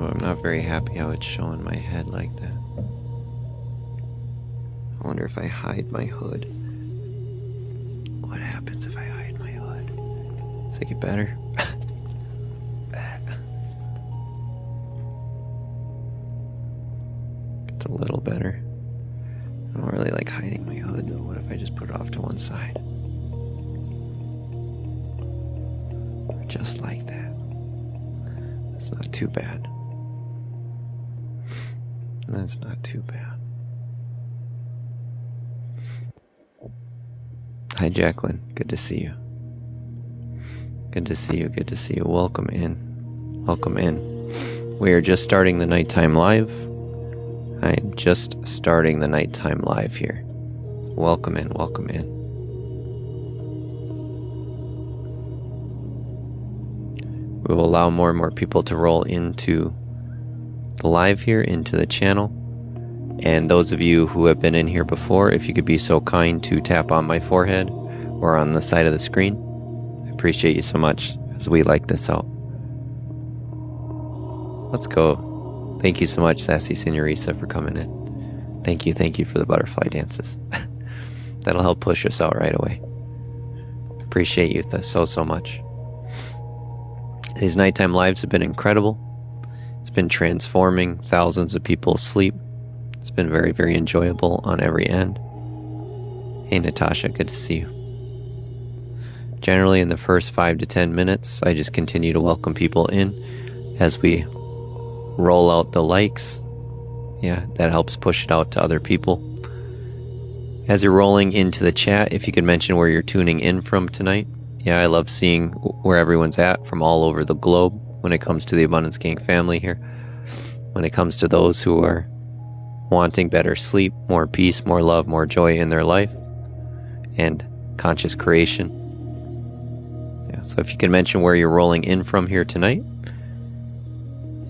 Oh, I'm not very happy how it's showing my head like that. I wonder if I hide my hood. What happens if I hide my hood? Does it get better? It's a little better. I don't really like hiding my hood though. What if I just put it off to one side? Or just like that. That's not too bad. That's not too bad. Hi, Jacqueline. Good to see you. Good to see you. Good to see you. Welcome in. Welcome in. We are just starting the nighttime live. I am just starting the nighttime live here. So welcome in. Welcome in. We will allow more and more people to roll into the live here, into the channel. And those of you who have been in here before, if you could be so kind to tap on my forehead or on the side of the screen, I appreciate you so much as we like this out. Let's go. Thank you so much, Sassy Senorita, for coming in. Thank you for the butterfly dances. That'll help push us out right away. Appreciate you so much. These nighttime lives have been incredible. It's been transforming thousands of people's sleep. It's been very, very enjoyable on every end. Hey, Natasha, good to see you. Generally, in the first 5 to 10 minutes, I just continue to welcome people in as we roll out the likes. Yeah, that helps push it out to other people. As you're rolling into the chat, if you could mention where you're tuning in from tonight. Yeah, I love seeing where everyone's at from all over the globe when it comes to the Abundance Gang family here. When it comes to those who are wanting better sleep, more peace, more love, more joy in their life, and conscious creation. Yeah, so if you can mention where you're rolling in from here tonight,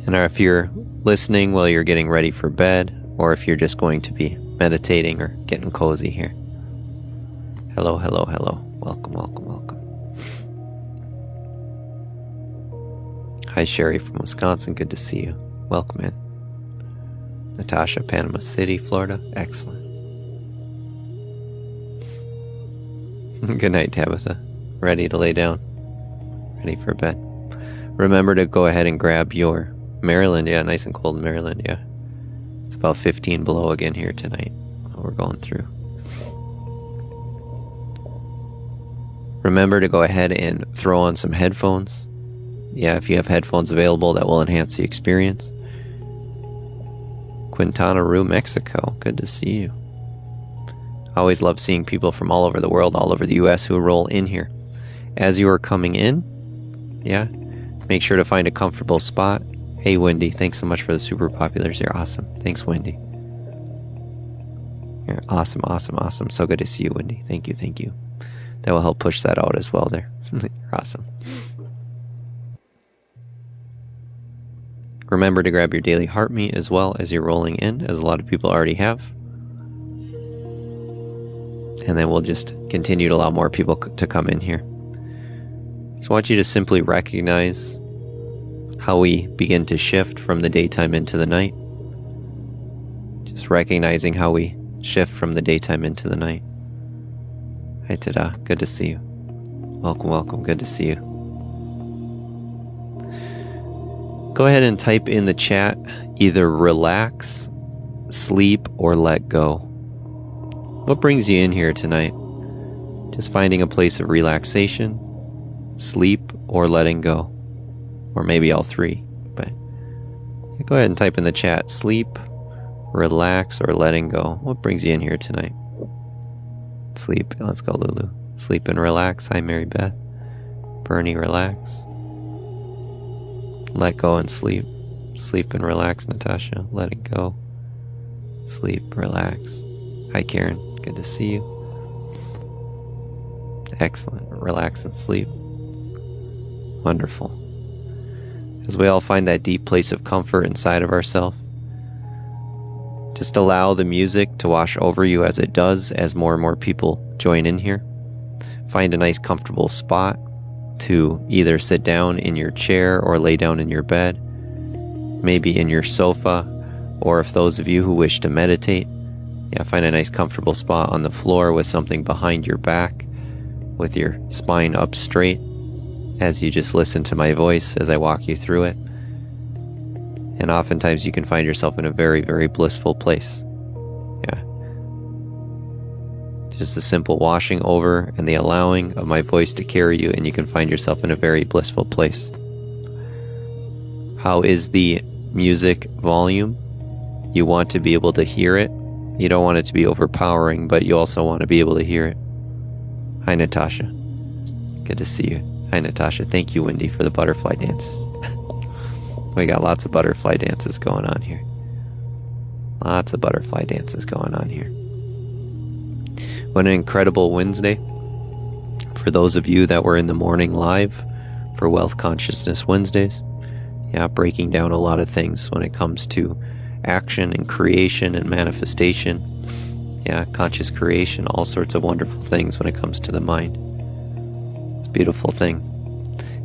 and if you're listening while you're getting ready for bed, or if you're just going to be meditating or getting cozy here. Hello, hello, hello. Welcome, welcome, welcome. Hi, Sherry from Wisconsin. Good to see you. Welcome in. Natasha, Panama City, Florida. Excellent. Good night, Tabitha. Ready to lay down? Ready for bed? Remember to go ahead and grab your Maryland. Yeah, nice and cold in Maryland. Yeah. It's about 15 below again here tonight. We're going through. Remember to go ahead and throw on some headphones. Yeah, if you have headphones available, that will enhance the experience. Quintana Roo, Mexico. Good to see you. I always love seeing people from all over the world, all over the US who roll in here. As you are coming in, yeah, make sure to find a comfortable spot. Hey, Wendy, thanks so much for the super populars. You're awesome. Thanks, Wendy. You're awesome, awesome, awesome. So good to see you, Wendy. Thank you, thank you. That will help push that out as well there. You're awesome. Remember to grab your daily heart meat as well as you're rolling in, as a lot of people already have. And then we'll just continue to allow more people to come in here. So I want you to simply recognize how we begin to shift from the daytime into the night. Just recognizing how we shift from the daytime into the night. Hi, Tada. Good to see you. Welcome, welcome. Good to see you. Go ahead and type in the chat either relax, sleep, or let go. What brings you in here tonight? Just finding a place of relaxation, sleep, or letting go. Or maybe all three. But go ahead and type in the chat sleep, relax, or letting go. What brings you in here tonight? Sleep. Let's go, Lulu. Sleep and relax. Hi, Mary Beth. Bernie, relax. Let go and sleep. Sleep and relax, Natasha. Letting go. Sleep, relax. Hi, Karen. Good to see you. Excellent. Relax and sleep. Wonderful. As we all find that deep place of comfort inside of ourselves, just allow the music to wash over you as it does as more and more people join in here. Find a nice comfortable spot. to either sit down in your chair or lay down in your bed, maybe in your sofa, or if those of you who wish to meditate, find a nice comfortable spot on the floor with something behind your back, with your spine up straight, as you just listen to my voice as I walk you through it. And oftentimes you can find yourself in a very, very blissful place. Just a simple washing over and the allowing of my voice to carry you, and you can find yourself in a very blissful place. How is the music volume? You want to be able to hear it. You don't want it to be overpowering, but you also want to be able to hear it. Hi, Natasha. Good to see you. Hi, Natasha. Thank you, Wendy, for the butterfly dances. We got lots of butterfly dances going on here. Lots of butterfly dances going on here. What an incredible Wednesday. For those of you that were in the morning live for Wealth Consciousness Wednesdays, breaking down a lot of things when it comes to action and creation and manifestation. Conscious creation, all sorts of wonderful things when it comes to the mind. It's a beautiful thing.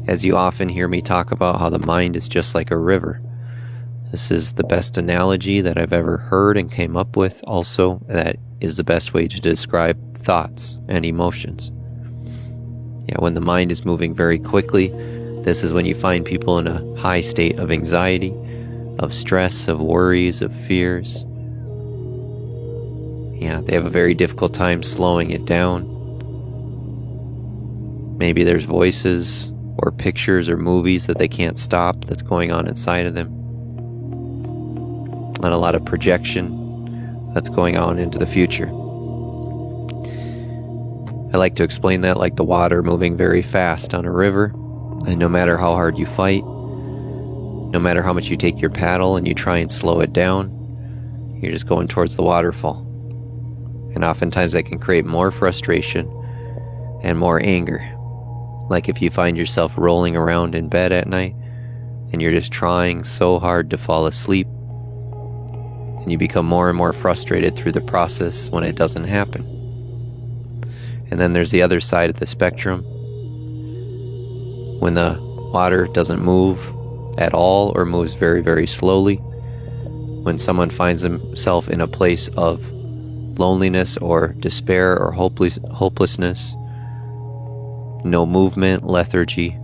As you often hear me talk about how the mind is just like a river. This is the best analogy that I've ever heard and came up with. Also, that is the best way to describe thoughts and emotions. When the mind is moving very quickly, this is when you find people in a high state of anxiety, of stress, of worries, of fears. They have a very difficult time slowing it down. Maybe there's voices or pictures or movies that they can't stop that's going on inside of them. And a lot of projection that's going on into the future. I like to explain that like the water moving very fast on a river, and no matter how hard you fight, no matter how much you take your paddle and you try and slow it down, you're just going towards the waterfall. And oftentimes that can create more frustration and more anger. Like if you find yourself rolling around in bed at night and you're just trying so hard to fall asleep, and you become more and more frustrated through the process when it doesn't happen. And then there's the other side of the spectrum. When the water doesn't move at all or moves very, very slowly. When someone finds himself in a place of loneliness or despair or hopelessness, no movement, lethargy,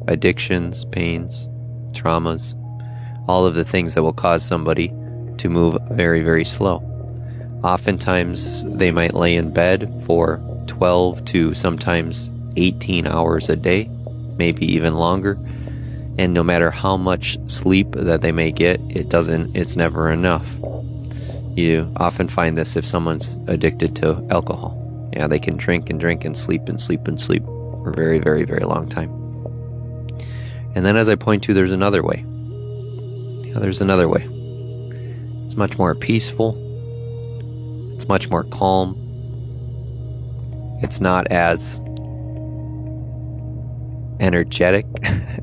addictions, pains, traumas, all of the things that will cause somebody to move very, very slow. Oftentimes, they might lay in bed for 12 to sometimes 18 hours a day, maybe even longer. And no matter how much sleep that they may get, it's never enough. You often find this if someone's addicted to alcohol. They can drink and drink and sleep and sleep and sleep for a very, very, very long time. And then as I point to, there's another way. There's another way. It's much more peaceful. It's much more calm. It's not as energetic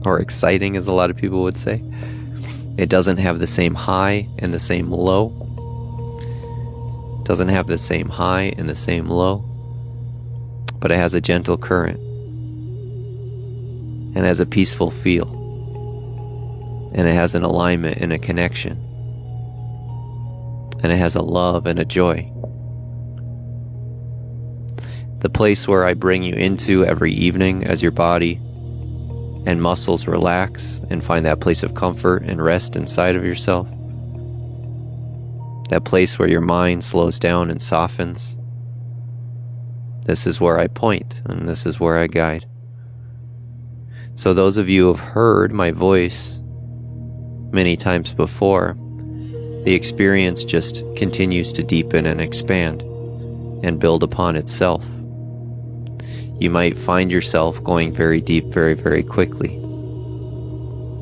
or exciting as a lot of people would say. It doesn't have the same high and the same low. It doesn't have the same high and the same low, but it has a gentle current and has a peaceful feel, and it has an alignment and a connection, and it has a love and a joy. The place where I bring you into every evening as your body and muscles relax and find that place of comfort and rest inside of yourself. That place where your mind slows down and softens. This is where I point, and this is where I guide. So those of you who have heard my voice many times before, the experience just continues to deepen and expand and build upon itself. You might find yourself going very deep very, very quickly.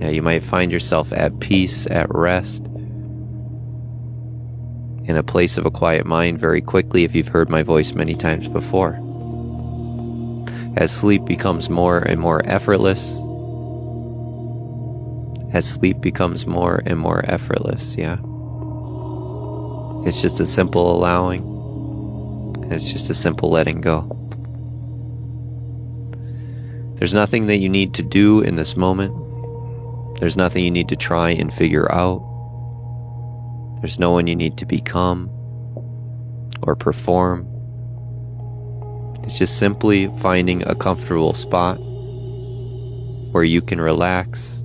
You might find yourself at peace, at rest, in a place of a quiet mind very quickly if you've heard my voice many times before. As sleep becomes more and more effortless, it's just a simple allowing. It's just a simple letting go. There's nothing that you need to do in this moment. There's nothing you need to try and figure out. There's no one you need to become or perform. It's just simply finding a comfortable spot where you can relax,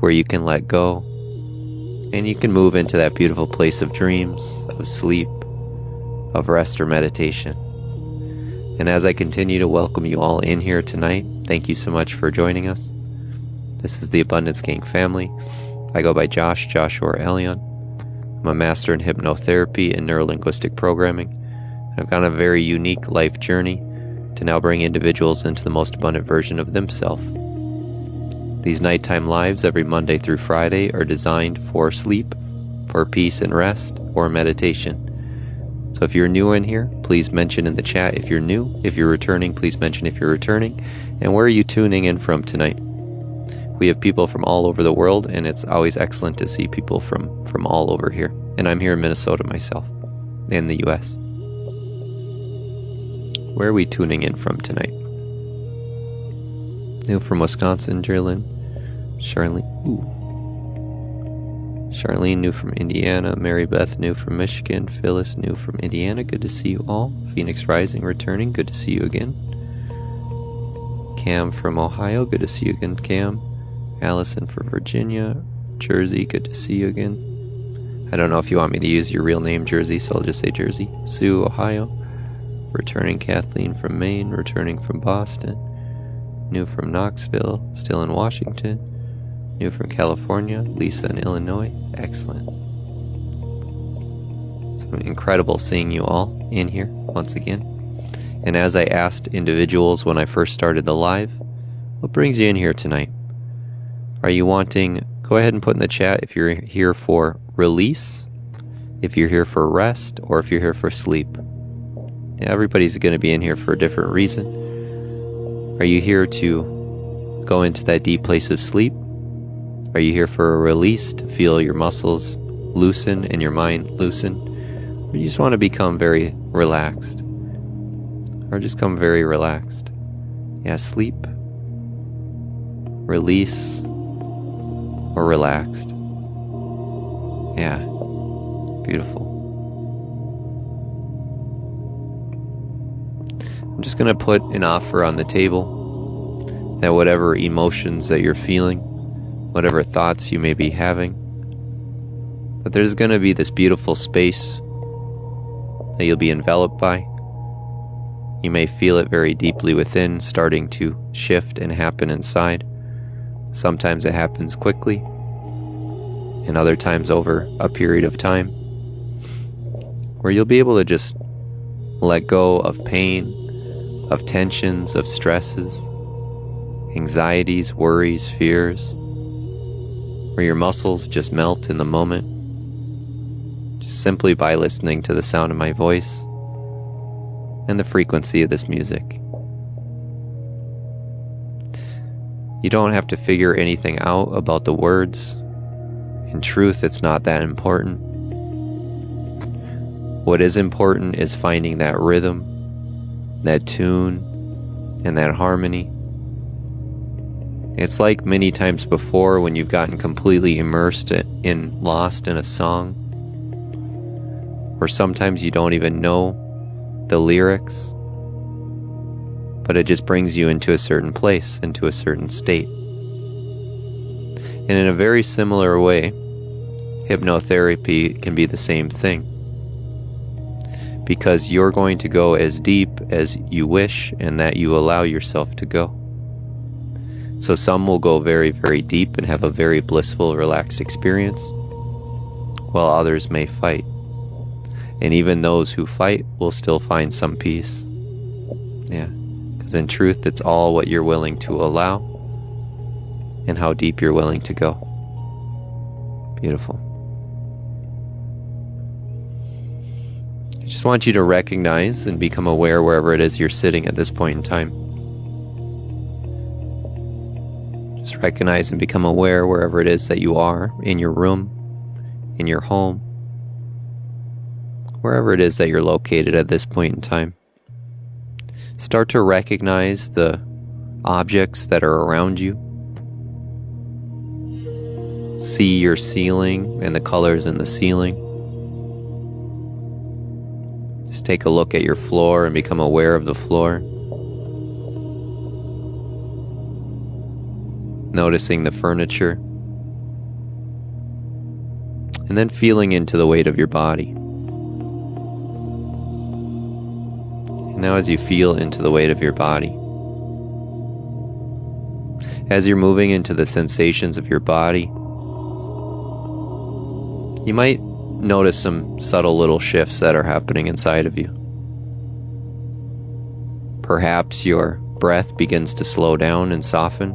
where you can let go, and you can move into that beautiful place of dreams, of sleep, of rest or meditation. And as I continue to welcome you all in here tonight, thank you so much for joining us. This is the Abundance Gang family. I go by Joshua Elion. I'm a master in hypnotherapy and neurolinguistic programming. I've gone on a very unique life journey to now bring individuals into the most abundant version of themselves. These nighttime lives every Monday through Friday are designed for sleep, for peace and rest, or meditation. So if you're new in here, please mention in the chat if you're new. If you're returning, please mention if you're returning. And where are you tuning in from tonight? We have people from all over the world, and it's always excellent to see people from all over here. And I'm here in Minnesota myself, in the US. Where are we tuning in from tonight? New from Wisconsin, Drillin. Charlene, new from Indiana. Mary Beth, new from Michigan. Phyllis, new from Indiana. Good to see you all. Phoenix Rising, returning. Good to see you again. Cam from Ohio. Good to see you again, Cam. Allison from Virginia. Jersey, good to see you again. I don't know if you want me to use your real name, Jersey, so I'll just say Jersey. Sue, Ohio. Returning Kathleen from Maine. Returning from Boston. New from Knoxville. Still in Washington. New from California. Lisa in Illinois. Excellent. It's incredible seeing you all in here once again. And as I asked individuals when I first started the live, what brings you in here tonight? Are you wanting, go ahead and put in the chat if you're here for release, if you're here for rest, or if you're here for sleep. Yeah, everybody's going to be in here for a different reason. Are you here to go into that deep place of sleep? Are you here for a release, to feel your muscles loosen and your mind loosen? Or you just want to become very relaxed? Or just come very relaxed? Yeah, sleep, release, or relaxed. Yeah, beautiful. I'm just going to put an offer on the table that whatever emotions that you're feeling, whatever thoughts you may be having, that there's going to be this beautiful space that you'll be enveloped by. You may feel it very deeply within, starting to shift and happen inside. Sometimes it happens quickly, and other times over a period of time, where you'll be able to just let go of pain, of tensions, of stresses, anxieties, worries, fears, where your muscles just melt in the moment, just simply by listening to the sound of my voice and the frequency of this music. You don't have to figure anything out about the words. In truth, it's not that important. What is important is finding that rhythm, that tune, and that harmony. It's like many times before when you've gotten completely immersed in, lost in a song, where sometimes you don't even know the lyrics, but it just brings you into a certain place, into a certain state. And in a very similar way, hypnotherapy can be the same thing, because you're going to go as deep as you wish and that you allow yourself to go. So some will go very, very deep and have a very blissful, relaxed experience, while others may fight. And even those who fight will still find some peace. Yeah, because in truth, it's all what you're willing to allow and how deep you're willing to go. Beautiful. I just want you to recognize and become aware wherever it is you're sitting at this point in time. Just recognize and become aware wherever it is that you are, in your room, in your home, wherever it is that you're located at this point in time. Start to recognize the objects that are around you. See your ceiling and the colors in the ceiling. Just take a look at your floor and become aware of the floor. Noticing the furniture. And then feeling into the weight of your body. And now as you feel into the weight of your body, as you're moving into the sensations of your body, you might notice some subtle little shifts that are happening inside of you. Perhaps your breath begins to slow down and soften.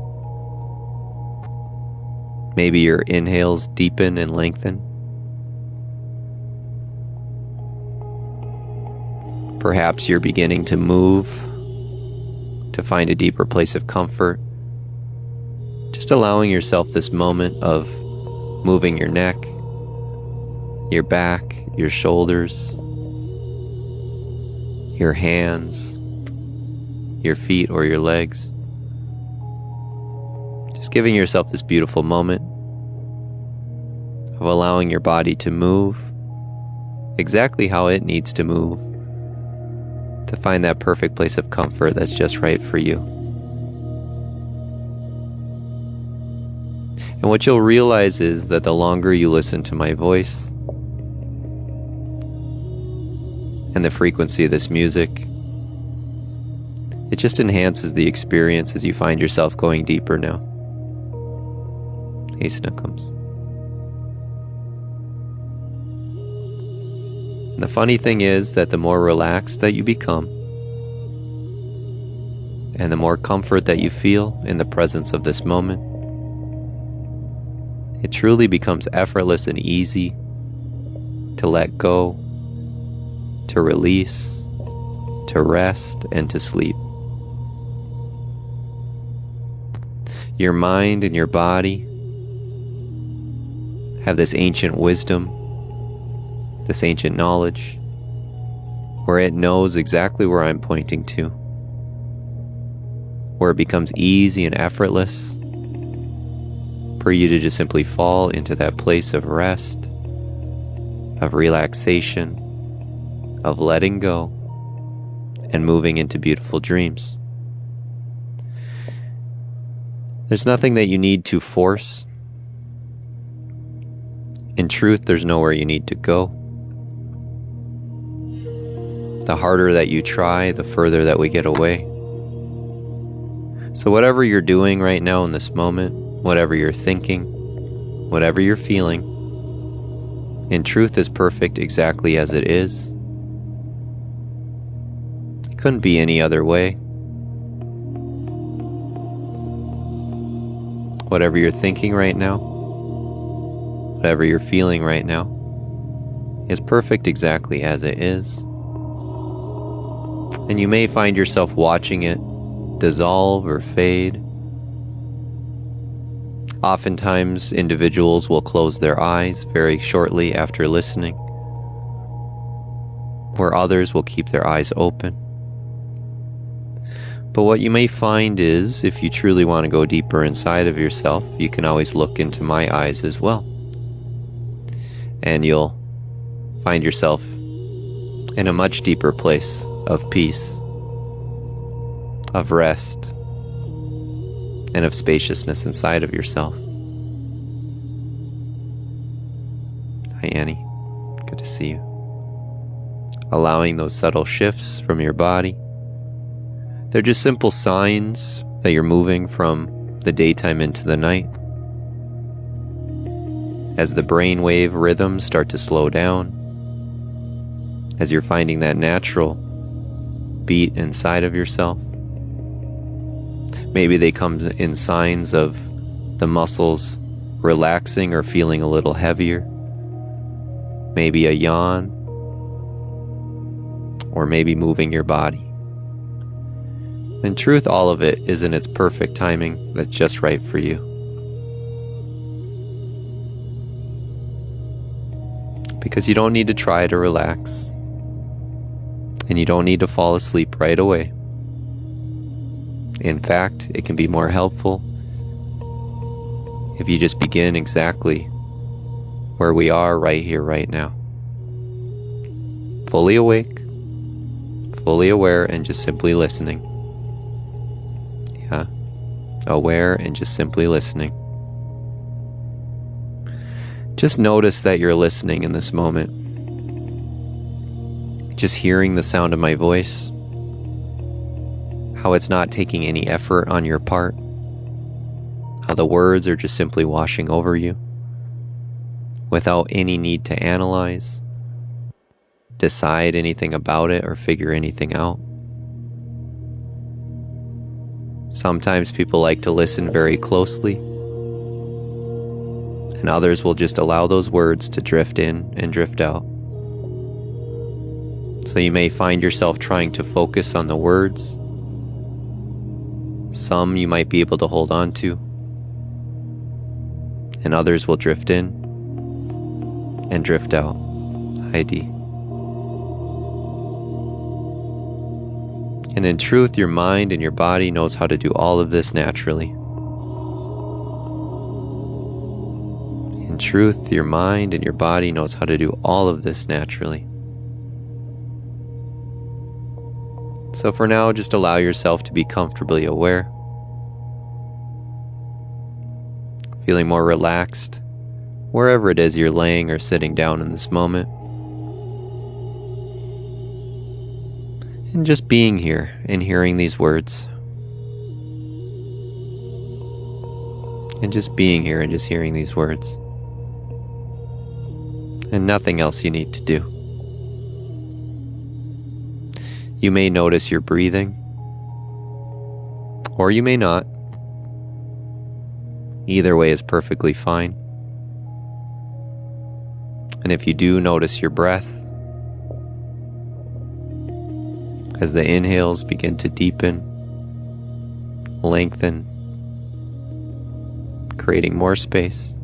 Maybe your inhales deepen and lengthen. Perhaps you're beginning to move to find a deeper place of comfort. Just allowing yourself this moment of moving your neck, your back, your shoulders, your hands, your feet or your legs. Just giving yourself this beautiful moment of allowing your body to move exactly how it needs to move to find that perfect place of comfort that's just right for you. And what you'll realize is that the longer you listen to my voice and the frequency of this music, it just enhances the experience as you find yourself going deeper now. Hey, Snookums. And the funny thing is that the more relaxed that you become, and the more comfort that you feel in the presence of this moment, it truly becomes effortless and easy to let go, to release, to rest, and to sleep. Your mind and your body have this ancient wisdom, this ancient knowledge, where it knows exactly where I'm pointing to, where it becomes easy and effortless for you to just simply fall into that place of rest, of relaxation, of letting go, and moving into beautiful dreams. There's nothing that you need to force. In truth, there's nowhere you need to go. The harder that you try, the further that we get away. So whatever you're doing right now in this moment, whatever you're thinking, whatever you're feeling, in truth is perfect exactly as it is. It couldn't be any other way. Whatever you're thinking right now, whatever you're feeling right now, is perfect exactly as it is. And you may find yourself watching it dissolve or fade. Oftentimes, individuals will close their eyes very shortly after listening, where others will keep their eyes open. But what you may find is, if you truly want to go deeper inside of yourself, you can always look into my eyes as well. And you'll find yourself in a much deeper place of peace, of rest, and of spaciousness inside of yourself. Hi, Annie. Good to see you. Allowing those subtle shifts from your body. They're just simple signs that you're moving from the daytime into the night. As the brainwave rhythms start to slow down, as you're finding that natural beat inside of yourself. Maybe they come in signs of the muscles relaxing or feeling a little heavier. Maybe a yawn, or maybe moving your body. In truth, all of it is in its perfect timing that's just right for you. Because you don't need to try to relax, and you don't need to fall asleep right away. In fact, it can be more helpful if you just begin exactly where we are right here, right now. Fully awake, fully aware, and just simply listening. Yeah, aware and just simply listening. Just notice that you're listening in this moment. Just hearing the sound of my voice, how it's not taking any effort on your part, how the words are just simply washing over you without any need to analyze, decide anything about it, or figure anything out. Sometimes people like to listen very closely, and others will just allow those words to drift in and drift out. So you may find yourself trying to focus on the words. Some you might be able to hold on to, and others will drift in and drift out. Heidi. And in truth, your mind and your body knows how to do all of this naturally. In truth, your mind and your body knows how to do all of this naturally. So for now, just allow yourself to be comfortably aware, feeling more relaxed wherever it is you're laying or sitting down in this moment. And just being here and hearing these words. And just being here and just hearing these words. And nothing else you need to do. You may notice your breathing, or you may not. Either way is perfectly fine. And if you do notice your breath, as the inhales begin to deepen, lengthen, creating more space,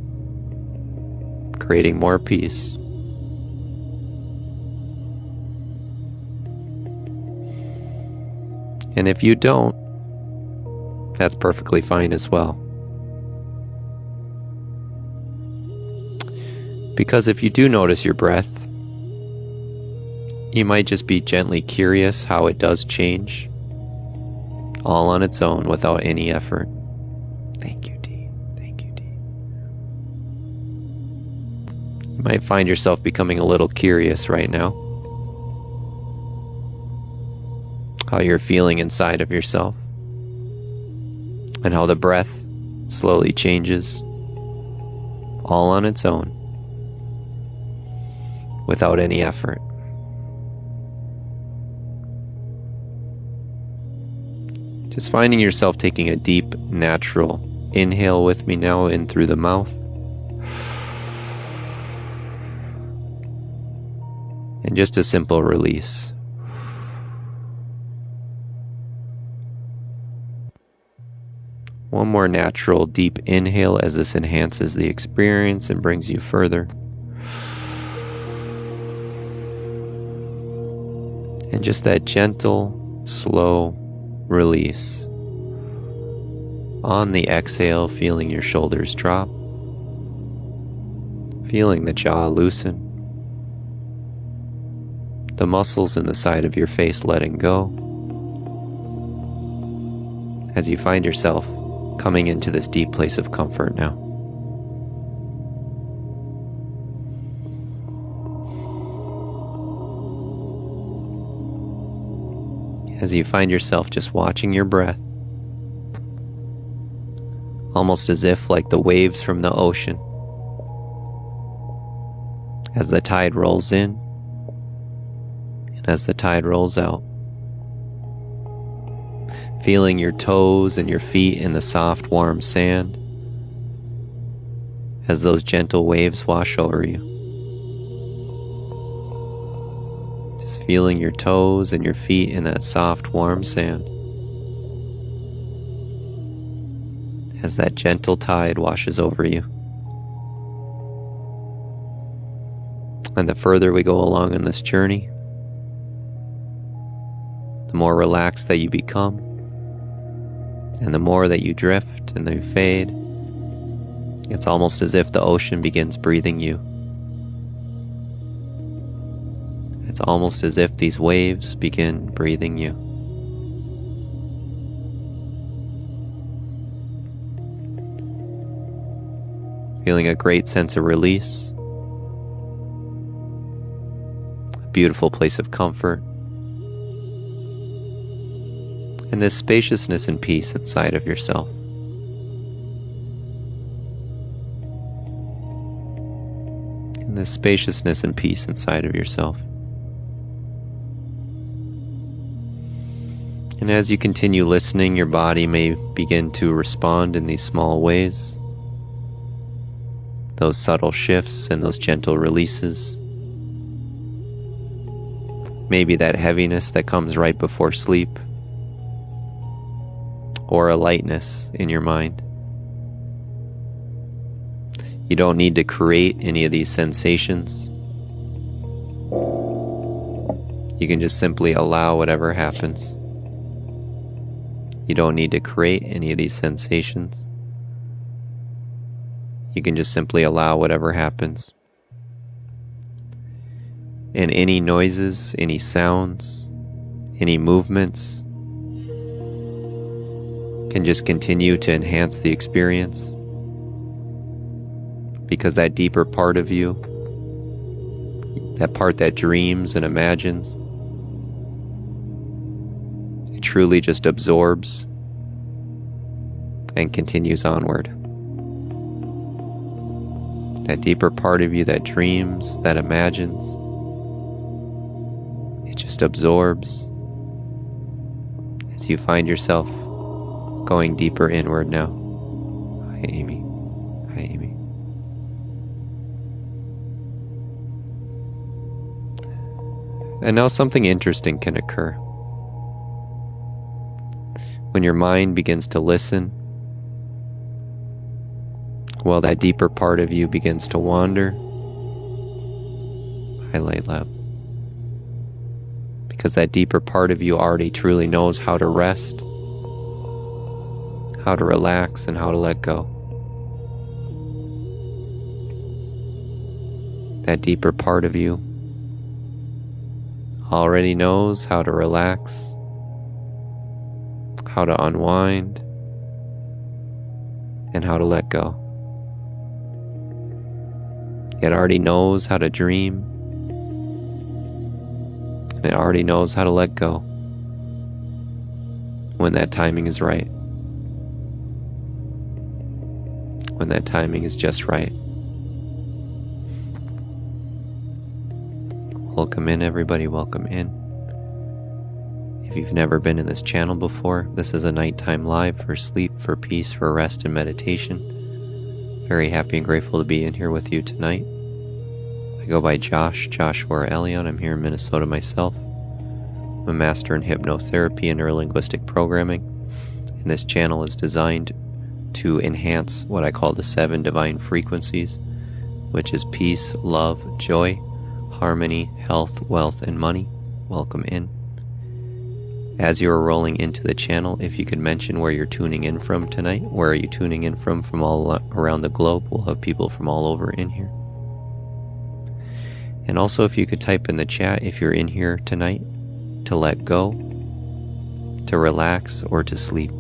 creating more peace. And if you don't, that's perfectly fine as well. Because if you do notice your breath, you might just be gently curious how it does change, all on its own without any effort. Thank you, Dee. Thank you, Dee. You might find yourself becoming a little curious right now, how you're feeling inside of yourself, and how the breath slowly changes, all on its own, without any effort. Just finding yourself taking a deep, natural inhale with me now in through the mouth. And just a simple release. One more natural, deep inhale as this enhances the experience and brings you further. And just that gentle, slow release. On the exhale, feeling your shoulders drop, feeling the jaw loosen, the muscles in the side of your face letting go, as you find yourself coming into this deep place of comfort now. As you find yourself just watching your breath, almost as if like the waves from the ocean, as the tide rolls in and as the tide rolls out, feeling your toes and your feet in the soft, warm sand as those gentle waves wash over you. Just feeling your toes and your feet in that soft, warm sand as that gentle tide washes over you. And the further we go along in this journey, the more relaxed that you become, And the more that you drift and you fade, it's almost as if the ocean begins breathing you. It's almost as if these waves begin breathing you. Feeling a great sense of release, a beautiful place of comfort, and this spaciousness and peace inside of yourself. And this spaciousness and peace inside of yourself. And as you continue listening, your body may begin to respond in these small ways. Those subtle shifts and those gentle releases. Maybe that heaviness that comes right before sleep. Or a lightness in your mind. You don't need to create any of these sensations. You can just simply allow whatever happens. You don't need to create any of these sensations. You can just simply allow whatever happens. And any noises, any sounds, any movements can just continue to enhance the experience. Because that deeper part of you, that part that dreams and imagines, it truly just absorbs and continues onward. That deeper part of you that dreams, that imagines, it just absorbs as you find yourself going deeper inward now. Hi, Amy. Hi, Amy. And now something interesting can occur. When your mind begins to listen, while that deeper part of you begins to wander, highlight love. Because that deeper part of you already truly knows how to rest, how to relax, and how to let go. That deeper part of you already knows how to relax, how to unwind, and how to let go. It already knows how to dream, and it already knows how to let go when that timing is right. When that timing is just right. Welcome in, everybody, welcome in. If you've never been in this channel before, this is a nighttime live for sleep, for peace, for rest and meditation. Very happy and grateful to be in here with you tonight. I go by Joshua or Elion. I'm here in Minnesota myself. I'm a master in hypnotherapy and neurolinguistic programming. And this channel is designed to enhance what I call the 7 divine frequencies, which is peace, love, joy, harmony, health, wealth, and money. Welcome in. As you're rolling into the channel, if you could mention where you're tuning in from tonight. Where are you tuning in from all around the globe? We'll have people from all over in here. And also if you could type in the chat if you're in here tonight to let go, to relax, or to sleep.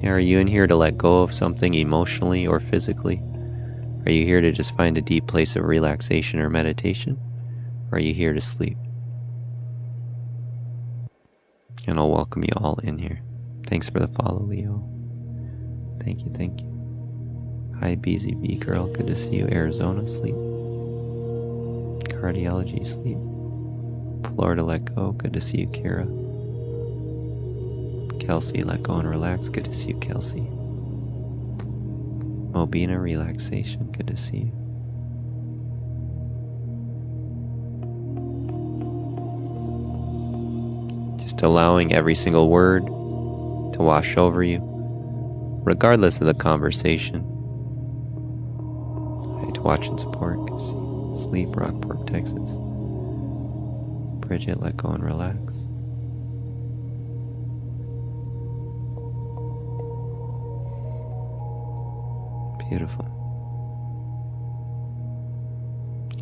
Are you in here to let go of something emotionally or physically? Are you here to just find a deep place of relaxation or meditation? Or are you here to sleep? And I'll welcome you all in here. Thanks for the follow, Leo. Thank you, thank you. Hi, BZB girl. Good to see you. Arizona, sleep. Cardiology, sleep. Florida, let go. Good to see you, Kara. Kelsey, let go and relax. Good to see you, Kelsey. Mobina, relaxation. Good to see you. Just allowing every single word to wash over you, regardless of the conversation. Hi to watch and support. Good to see you. Sleep, Rockport, Texas. Bridget, let go and relax. Beautiful.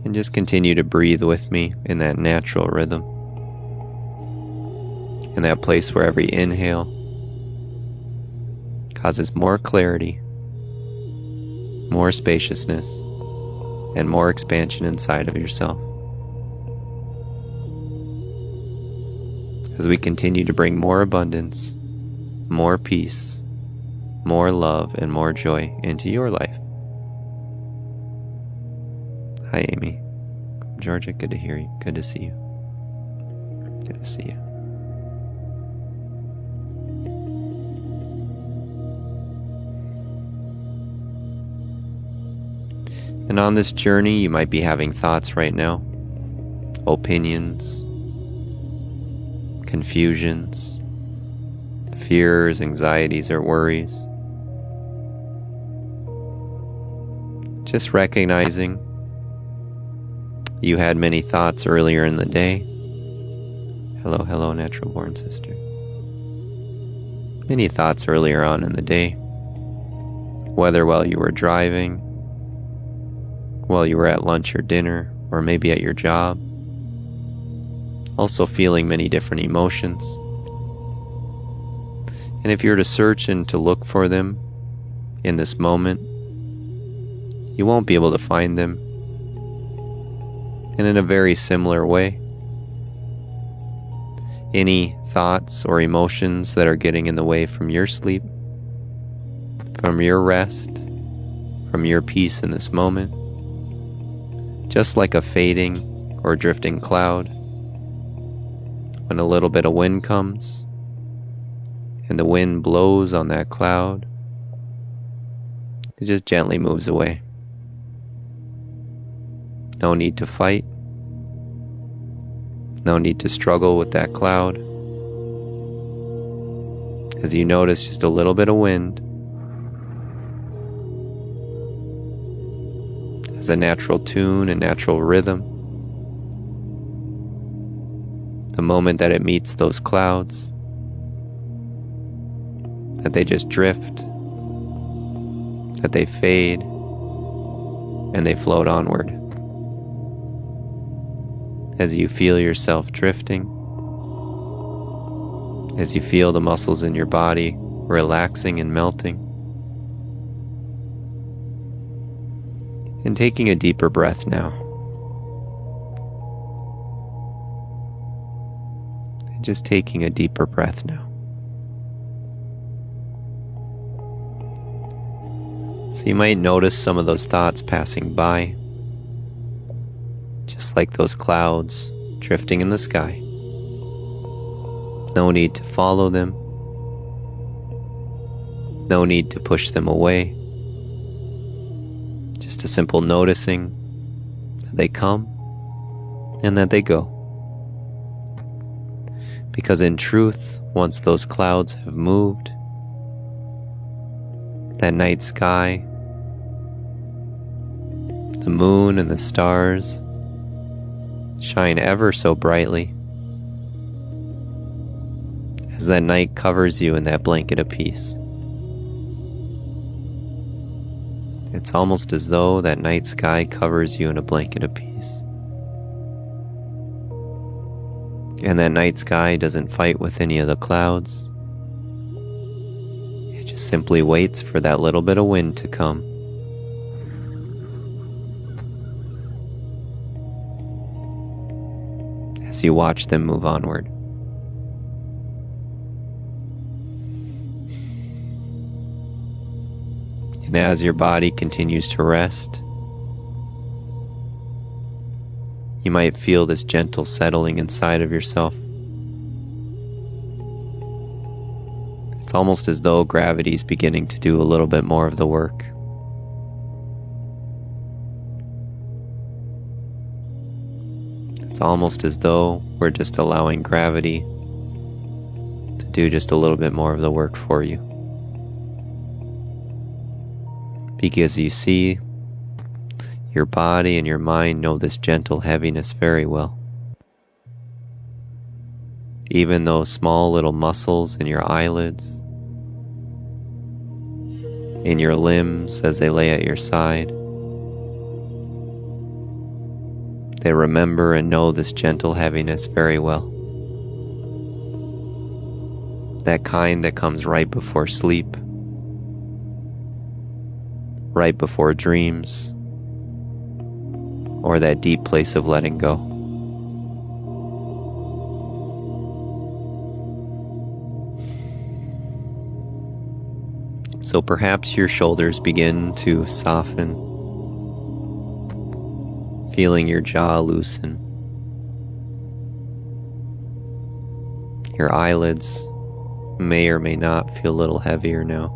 And just continue to breathe with me in that natural rhythm. In that place where every inhale causes more clarity, more spaciousness, and more expansion inside of yourself. As we continue to bring more abundance, more peace, more love, and more joy into your life. Hi, Amy. Georgia, good to hear you. Good to see you. Good to see you. And on this journey, you might be having thoughts right now, opinions, confusions, fears, anxieties, or worries. Just recognizing you had many thoughts earlier in the day. Hello, hello, natural born sister. Many thoughts earlier on in the day, whether while you were driving, while you were at lunch or dinner, or maybe at your job. Also feeling many different emotions. And if you were to search and to look for them in this moment, you won't be able to find them. And in a very similar way, any thoughts or emotions that are getting in the way from your sleep, from your rest, from your peace in this moment, just like a fading or drifting cloud, when a little bit of wind comes and the wind blows on that cloud, it just gently moves away. No need to fight. No need to struggle with that cloud. As you notice just a little bit of wind as a natural tune and natural rhythm. The moment that it meets those clouds, that they just drift, that they fade, and they float onward. As you feel yourself drifting, as you feel the muscles in your body relaxing and melting, and taking a deeper breath now. And just taking a deeper breath now. So you might notice some of those thoughts passing by, just like those clouds drifting in the sky. No need to follow them. No need to push them away. Just a simple noticing that they come and that they go. Because in truth, once those clouds have moved, that night sky, the moon and the stars shine ever so brightly as that night covers you in that blanket of peace. It's almost as though that night sky covers you in a blanket of peace. And that night sky doesn't fight with any of the clouds. It just simply waits for that little bit of wind to come. As you watch them move onward. And as your body continues to rest, you might feel this gentle settling inside of yourself. It's almost as though gravity is beginning to do a little bit more of the work. It's almost as though we're just allowing gravity to do just a little bit more of the work for you. Because you see, your body and your mind know this gentle heaviness very well. Even those small little muscles in your eyelids in your limbs as they lay at your side. They remember and know this gentle heaviness very well. That kind that comes right before sleep, right before dreams, or that deep place of letting go. So perhaps your shoulders begin to soften, feeling your jaw loosen. Your eyelids may or may not feel a little heavier now,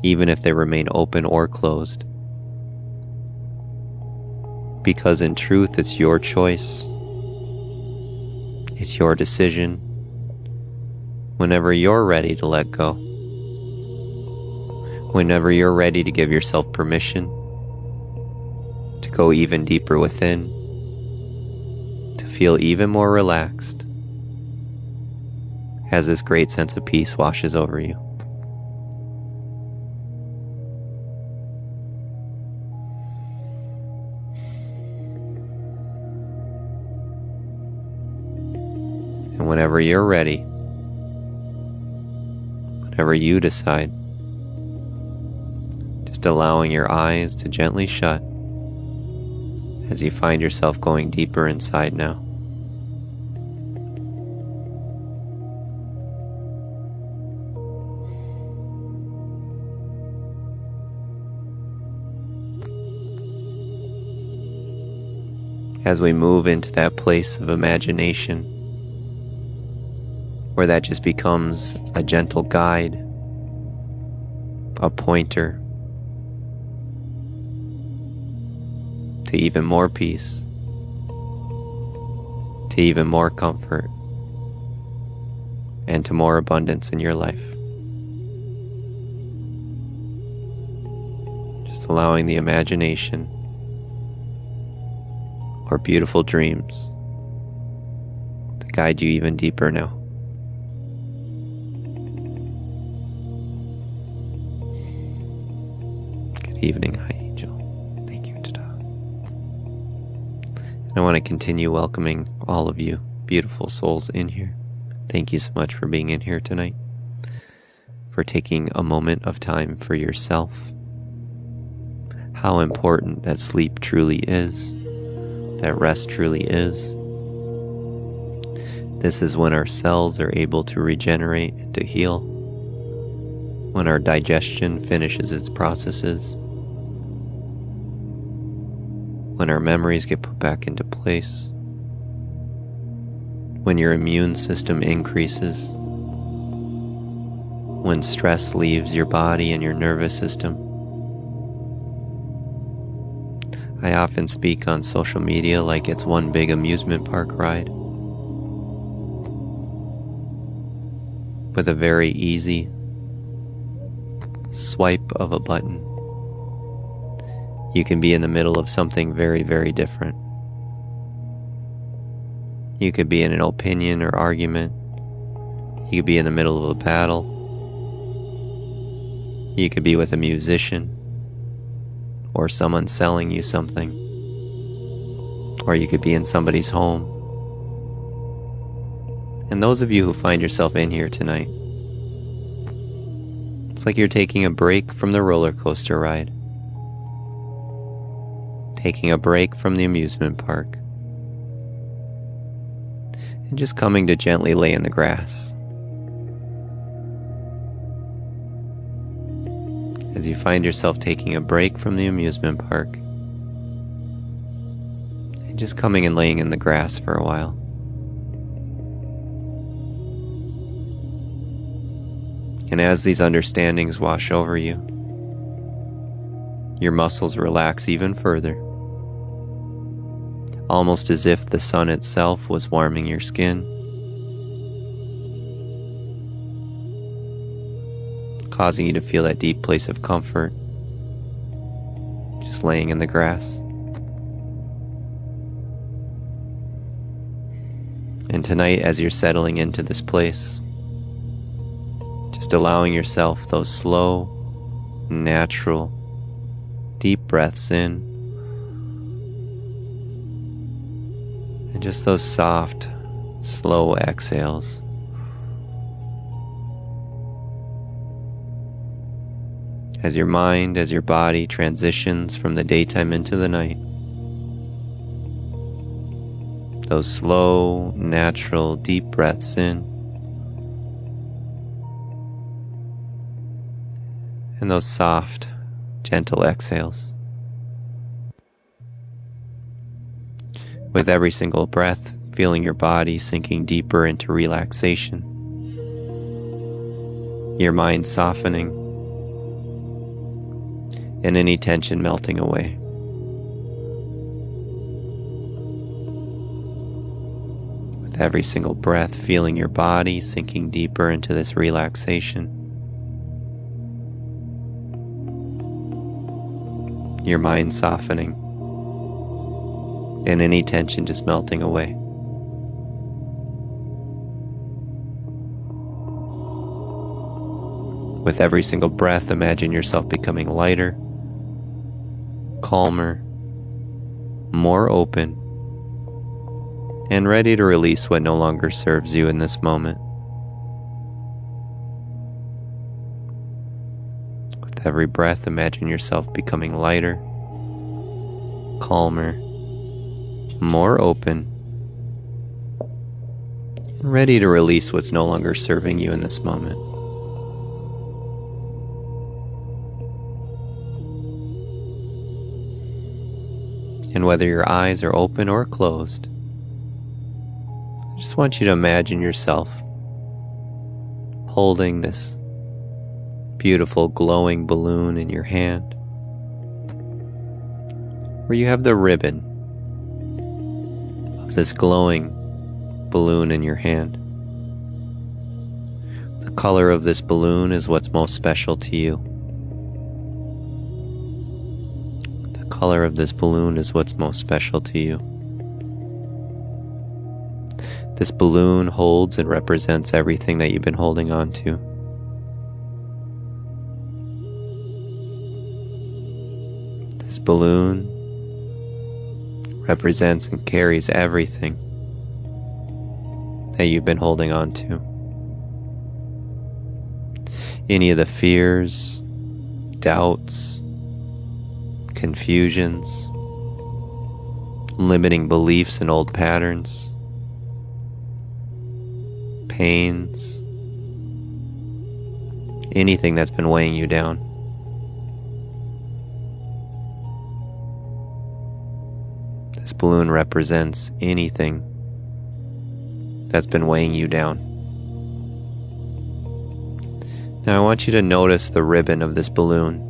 even if they remain open or closed. Because in truth, it's your choice. It's your decision. Whenever you're ready to let go, whenever you're ready to give yourself permission to go even deeper within, to feel even more relaxed, as this great sense of peace washes over you. And whenever you're ready, whenever you decide, just allowing your eyes to gently shut as you find yourself going deeper inside now. As we move into that place of imagination, where that just becomes a gentle guide, a pointer to even more peace, to even more comfort, and to more abundance in your life. Just allowing the imagination or beautiful dreams to guide you even deeper now. Good evening, High Angel. Thank you, Tada. And I want to continue welcoming all of you beautiful souls in here. Thank you so much for being in here tonight, for taking a moment of time for yourself. How important that sleep truly is, that rest truly is. This is when our cells are able to regenerate and to heal, when our digestion finishes its processes, when our memories get put back into place, when your immune system increases, when stress leaves your body and your nervous system. I often speak on social media like it's one big amusement park ride, with a very easy swipe of a button. You can be in the middle of something very, very different. You could be in an opinion or argument. You could be in the middle of a battle. You could be with a musician or someone selling you something. Or you could be in somebody's home. And those of you who find yourself in here tonight, it's like you're taking a break from the roller coaster ride, taking a break from the amusement park, and just coming to gently lay in the grass. As you find yourself taking a break from the amusement park, and just coming and laying in the grass for a while. And as these understandings wash over you, your muscles relax even further, almost as if the sun itself was warming your skin, causing you to feel that deep place of comfort, just laying in the grass. And tonight, as you're settling into this place, Just allowing yourself those slow, natural, deep breaths in, and just those soft, slow exhales. As your mind, as your body transitions from the daytime into the night, those slow, natural, deep breaths in, and those soft, gentle exhales. With every single breath, feeling your body sinking deeper into relaxation, your mind softening, and any tension melting away. With every single breath, feeling your body sinking deeper into this relaxation, your mind softening, and any tension just melting away. With every single breath, imagine yourself becoming lighter, calmer, more open, and ready to release what no longer serves you in this moment. With every breath, imagine yourself becoming lighter, calmer, more open, and ready to release what's no longer serving you in this moment. And whether your eyes are open or closed, I just want you to imagine yourself holding this beautiful glowing balloon in your hand, where you have the ribbon of this glowing balloon in your hand. The color of this balloon is what's most special to you. The color of this balloon is what's most special to you. This balloon holds and represents everything that you've been holding on to. This balloon represents and carries everything that you've been holding on to. Any of the fears, doubts, confusions, limiting beliefs and old patterns, pains, anything that's been weighing you down. This balloon represents anything that's been weighing you down. Now I want you to notice the ribbon of this balloon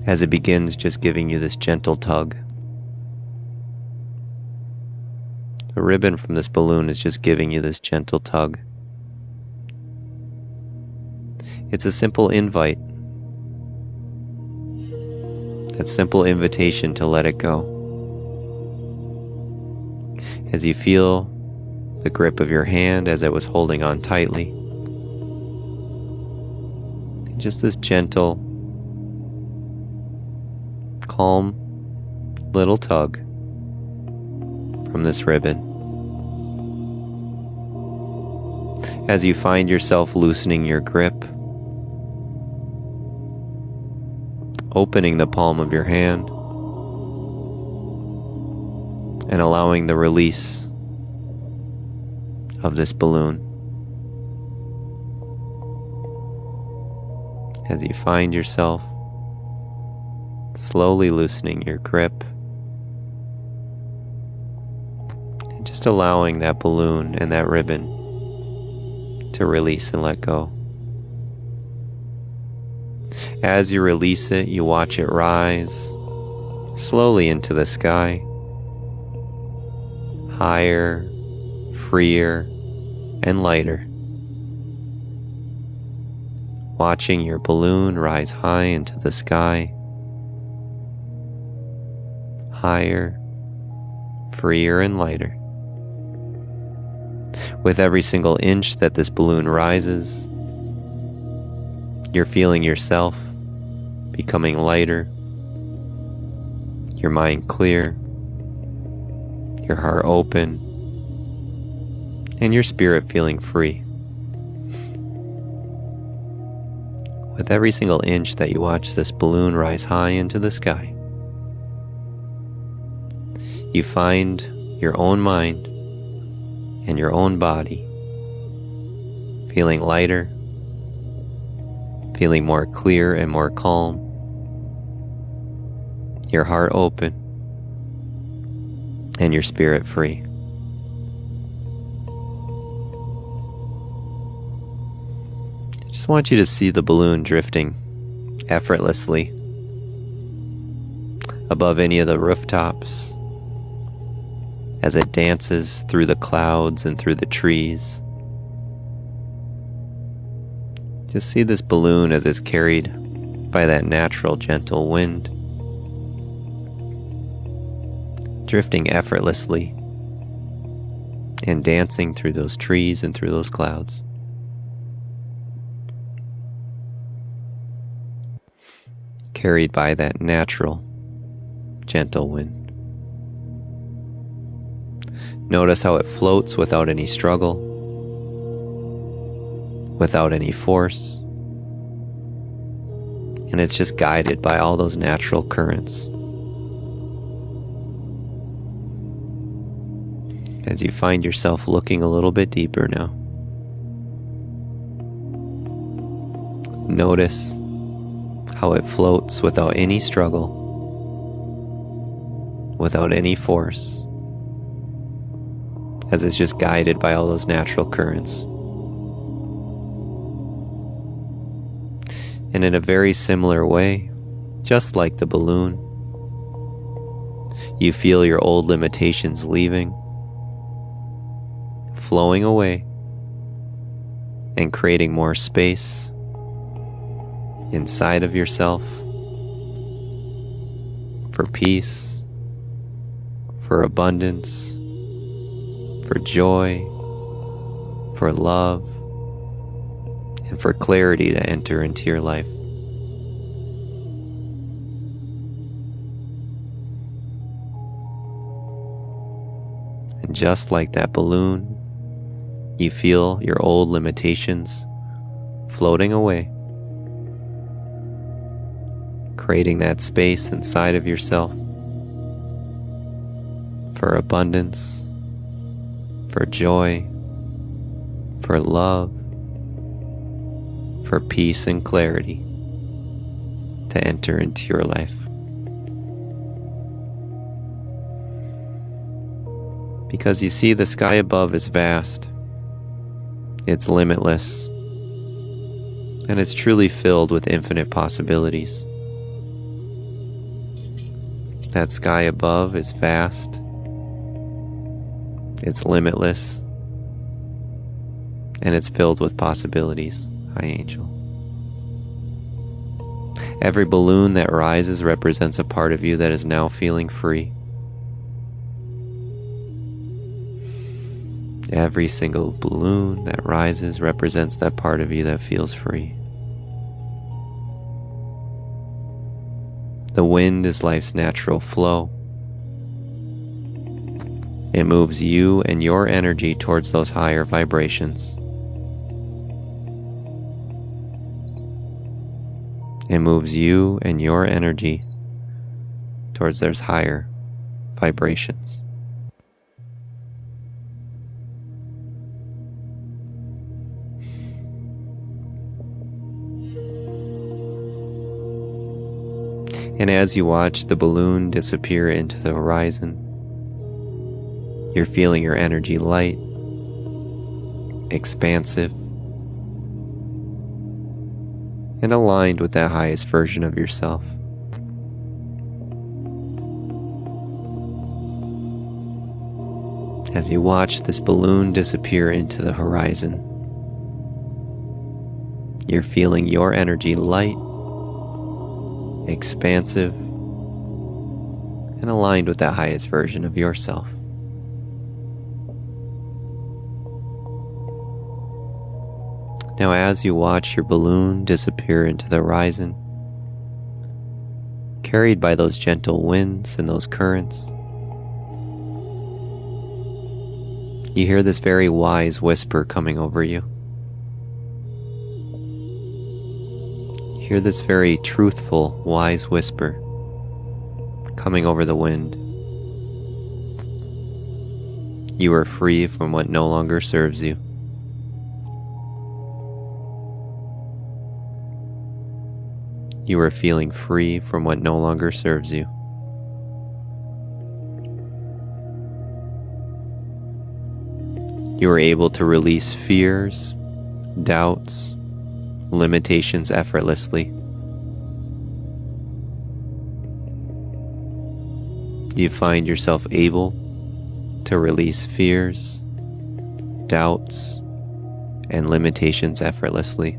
as it begins just giving you this gentle tug. The ribbon from this balloon is just giving you this gentle tug. It's a simple invite, that simple invitation to let it go. As you feel the grip of your hand as it was holding on tightly, and just this gentle, calm little tug from this ribbon. As you find yourself loosening your grip, opening the palm of your hand, and allowing the release of this balloon. As you find yourself slowly loosening your grip, and just allowing that balloon and that ribbon to release and let go. As you release it, you watch it rise slowly into the sky, higher, freer, and lighter. Watching your balloon rise high into the sky, higher, freer, and lighter. With every single inch that this balloon rises, You're feeling yourself becoming lighter, your mind clear, your heart open, and your spirit feeling free. With every single inch that you watch this balloon rise high into the sky, you find your own mind and your own body feeling lighter, feeling more clear and more calm, your heart open, and your spirit free. I just want you to see the balloon drifting effortlessly above any of the rooftops as it dances through the clouds and through the trees. Just see this balloon as it's carried by that natural, gentle wind, drifting effortlessly and dancing through those trees and through those clouds. Carried by that natural, gentle wind. Notice how it floats without any struggle, without any force, and it's just guided by all those natural currents. As you find yourself looking a little bit deeper now, notice how it floats without any struggle, without any force, as it's just guided by all those natural currents. And in a very similar way, just like the balloon, you feel your old limitations leaving, flowing away, and creating more space inside of yourself for peace, for abundance, for joy, for love, and for clarity to enter into your life. And just like that balloon, you feel your old limitations floating away, creating that space inside of yourself for abundance, for joy, for love, for peace and clarity to enter into your life. Because you see, the sky above is vast, it's limitless, and it's truly filled with infinite possibilities. That sky above is vast, it's limitless, and it's filled with possibilities. Hi, Angel. Every balloon that rises represents a part of you that is now feeling free. Every single balloon that rises represents that part of you that feels free. The wind is life's natural flow. It moves you and your energy towards those higher vibrations. It moves you and your energy towards those higher vibrations. And as you watch the balloon disappear into the horizon, you're feeling your energy light, expansive, and aligned with that highest version of yourself. As you watch this balloon disappear into the horizon, you're feeling your energy light, expansive, and aligned with that highest version of yourself. Now, as you watch your balloon disappear into the horizon, carried by those gentle winds and those currents, you hear this very wise whisper coming over you. You hear this very truthful, wise whisper coming over the wind. You are free from what no longer serves you. You are feeling free from what no longer serves you. You are able to release fears, doubts, limitations effortlessly. You find yourself able to release fears, doubts, and limitations effortlessly.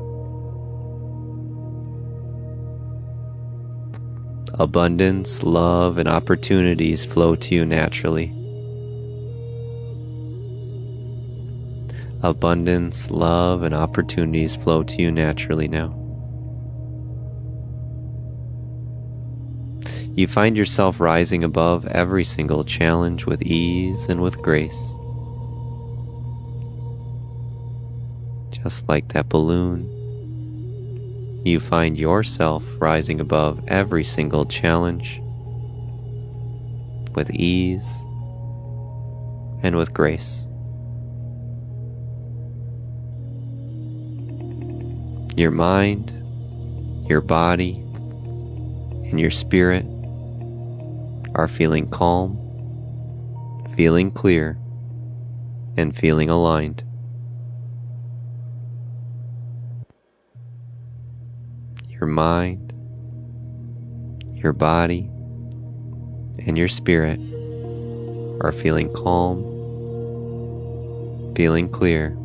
Abundance, love, and opportunities flow to you naturally. Abundance, love, and opportunities flow to you naturally now. You find yourself rising above every single challenge with ease and with grace. Just like that balloon, you find yourself rising above every single challenge with ease and with grace. Your mind, your body, and your spirit are feeling calm, feeling clear, and feeling aligned. Your mind, your body, and your spirit are feeling calm, feeling clear,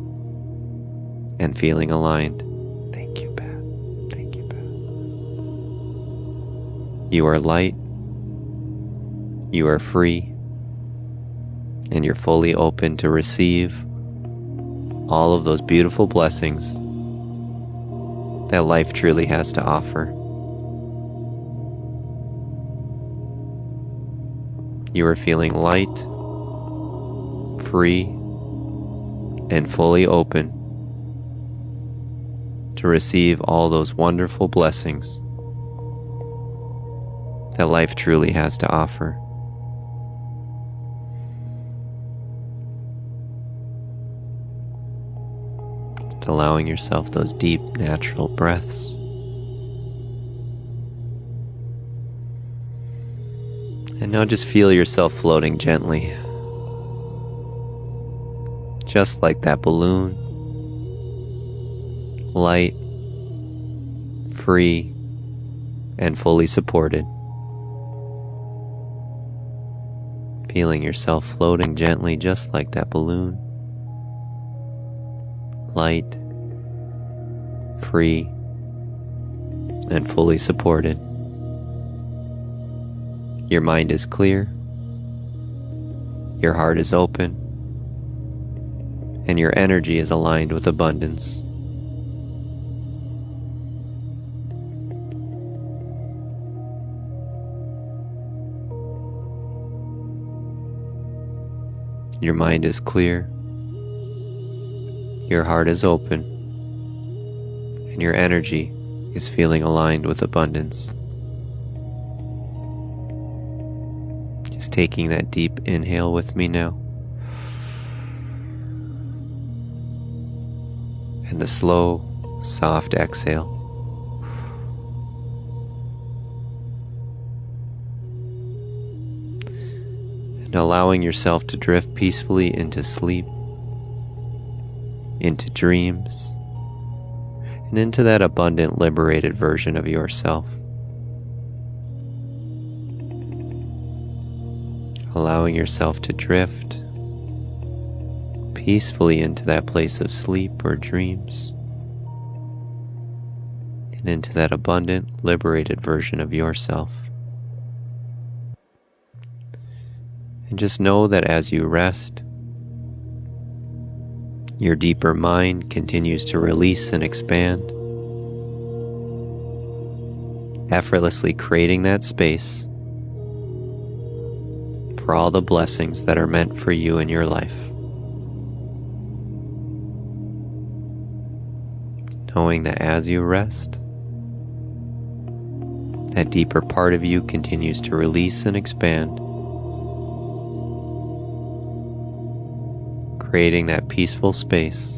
and feeling aligned. Thank you, Beth. Thank you, Beth. You are light, you are free, and you're fully open to receive all of those beautiful blessings that life truly has to offer. You are feeling light, free, and fully open to receive all those wonderful blessings that life truly has to offer. Just allowing yourself those deep, natural breaths. And now just feel yourself floating gently, just like that balloon, light, free, and fully supported. Feeling yourself floating gently just like that balloon, light, free, and fully supported. Your mind is clear, your heart is open, and your energy is aligned with abundance. Your mind is clear, your heart is open, and your energy is feeling aligned with abundance. Just taking that deep inhale with me now, and the slow, soft exhale. And allowing yourself to drift peacefully into sleep, into dreams, and into that abundant, liberated version of yourself. Allowing yourself to drift peacefully into that place of sleep or dreams, and into that abundant, liberated version of yourself. And just know that as you rest, Your deeper mind continues to release and expand, effortlessly creating that space for all the blessings that are meant for you in your life. Knowing that as you rest, that deeper part of you continues to release and expand, creating that peaceful space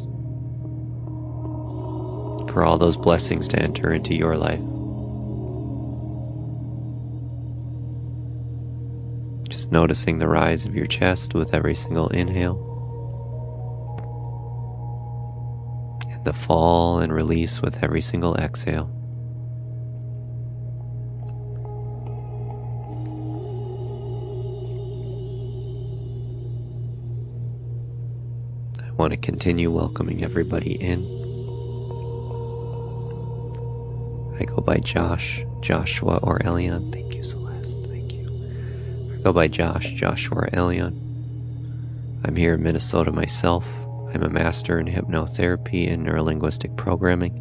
for all those blessings to enter into your life. Just noticing the rise of your chest with every single inhale, and the fall and release with every single exhale. I want to continue welcoming everybody in. I go by Josh, Joshua, or Elion. Thank you, Celeste. Thank you. I go by Josh, Joshua, or Elion. I'm here in Minnesota myself. I'm a master in hypnotherapy and neurolinguistic programming.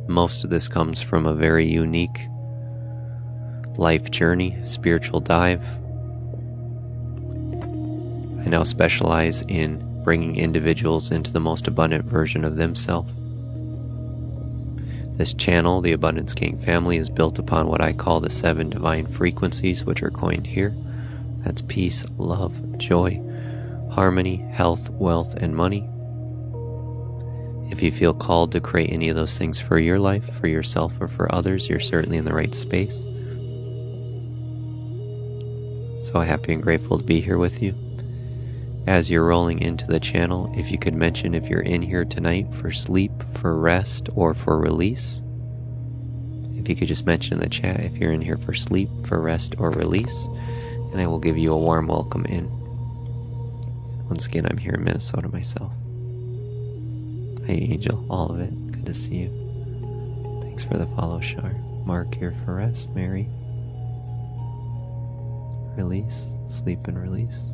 Most of this comes from a very unique life journey, spiritual dive. I now specialize in bringing individuals into the most abundant version of themselves. This channel, the Abundance King family, is built upon what I call the 7 divine frequencies, which are coined here. That's peace, love, joy, harmony, health, wealth, and money. If you feel called to create any of those things for your life, for yourself, or for others, you're certainly in the right space. So happy and grateful to be here with you. As you're rolling into the channel, if you could mention if you're in here tonight for sleep, for rest, or for release. If you could just mention in the chat if you're in here for sleep, for rest, or release, and I will give you a warm welcome in. Once again, I'm here in Minnesota myself. Hey Angel, all of it. Good to see you. Thanks for the follow, Shar. Mark here for rest. Mary. Release, sleep and release.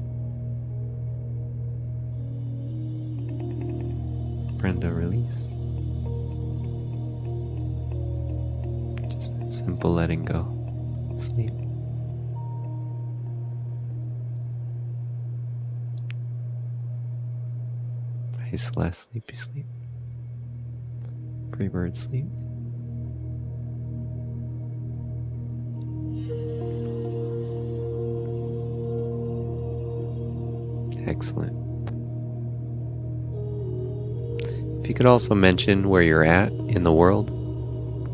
Brenda, release. Just that simple letting go. Sleep. Hey Celeste, sleepy sleep. Free bird sleep. Excellent. If you could also mention where you're at in the world,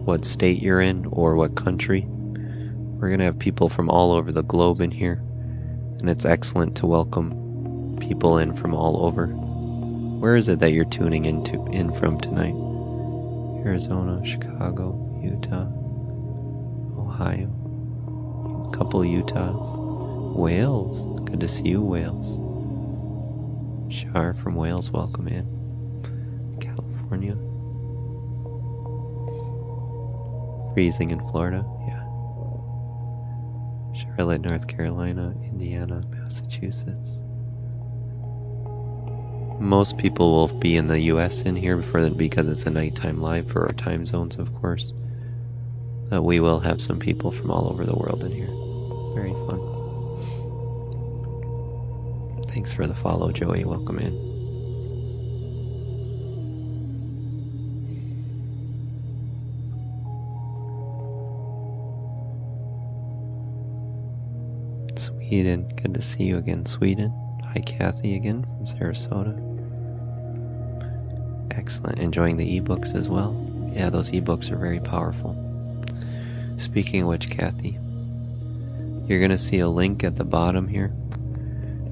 what state you're in, or what country. We're going to have people from all over the globe in here, and it's excellent to welcome people in from all over. Where is it that you're tuning in from tonight? Arizona, Chicago, Utah, Ohio, a couple Utahs, Wales. Good to see you, Wales. Shar from Wales, welcome in. California. Freezing in Florida, yeah. Charlotte, North Carolina, Indiana, Massachusetts. Most people will be in the US in here because it's a nighttime live for our time zones, of course. But we will have some people from all over the world in here. Very fun. Thanks for the follow, Joey. Welcome in. Sweden, good to see you again, Sweden. Hi, Kathy again from Sarasota. Excellent. Enjoying the ebooks as well. Yeah, those ebooks are very powerful. Speaking of which, Kathy, you're going to see a link at the bottom here.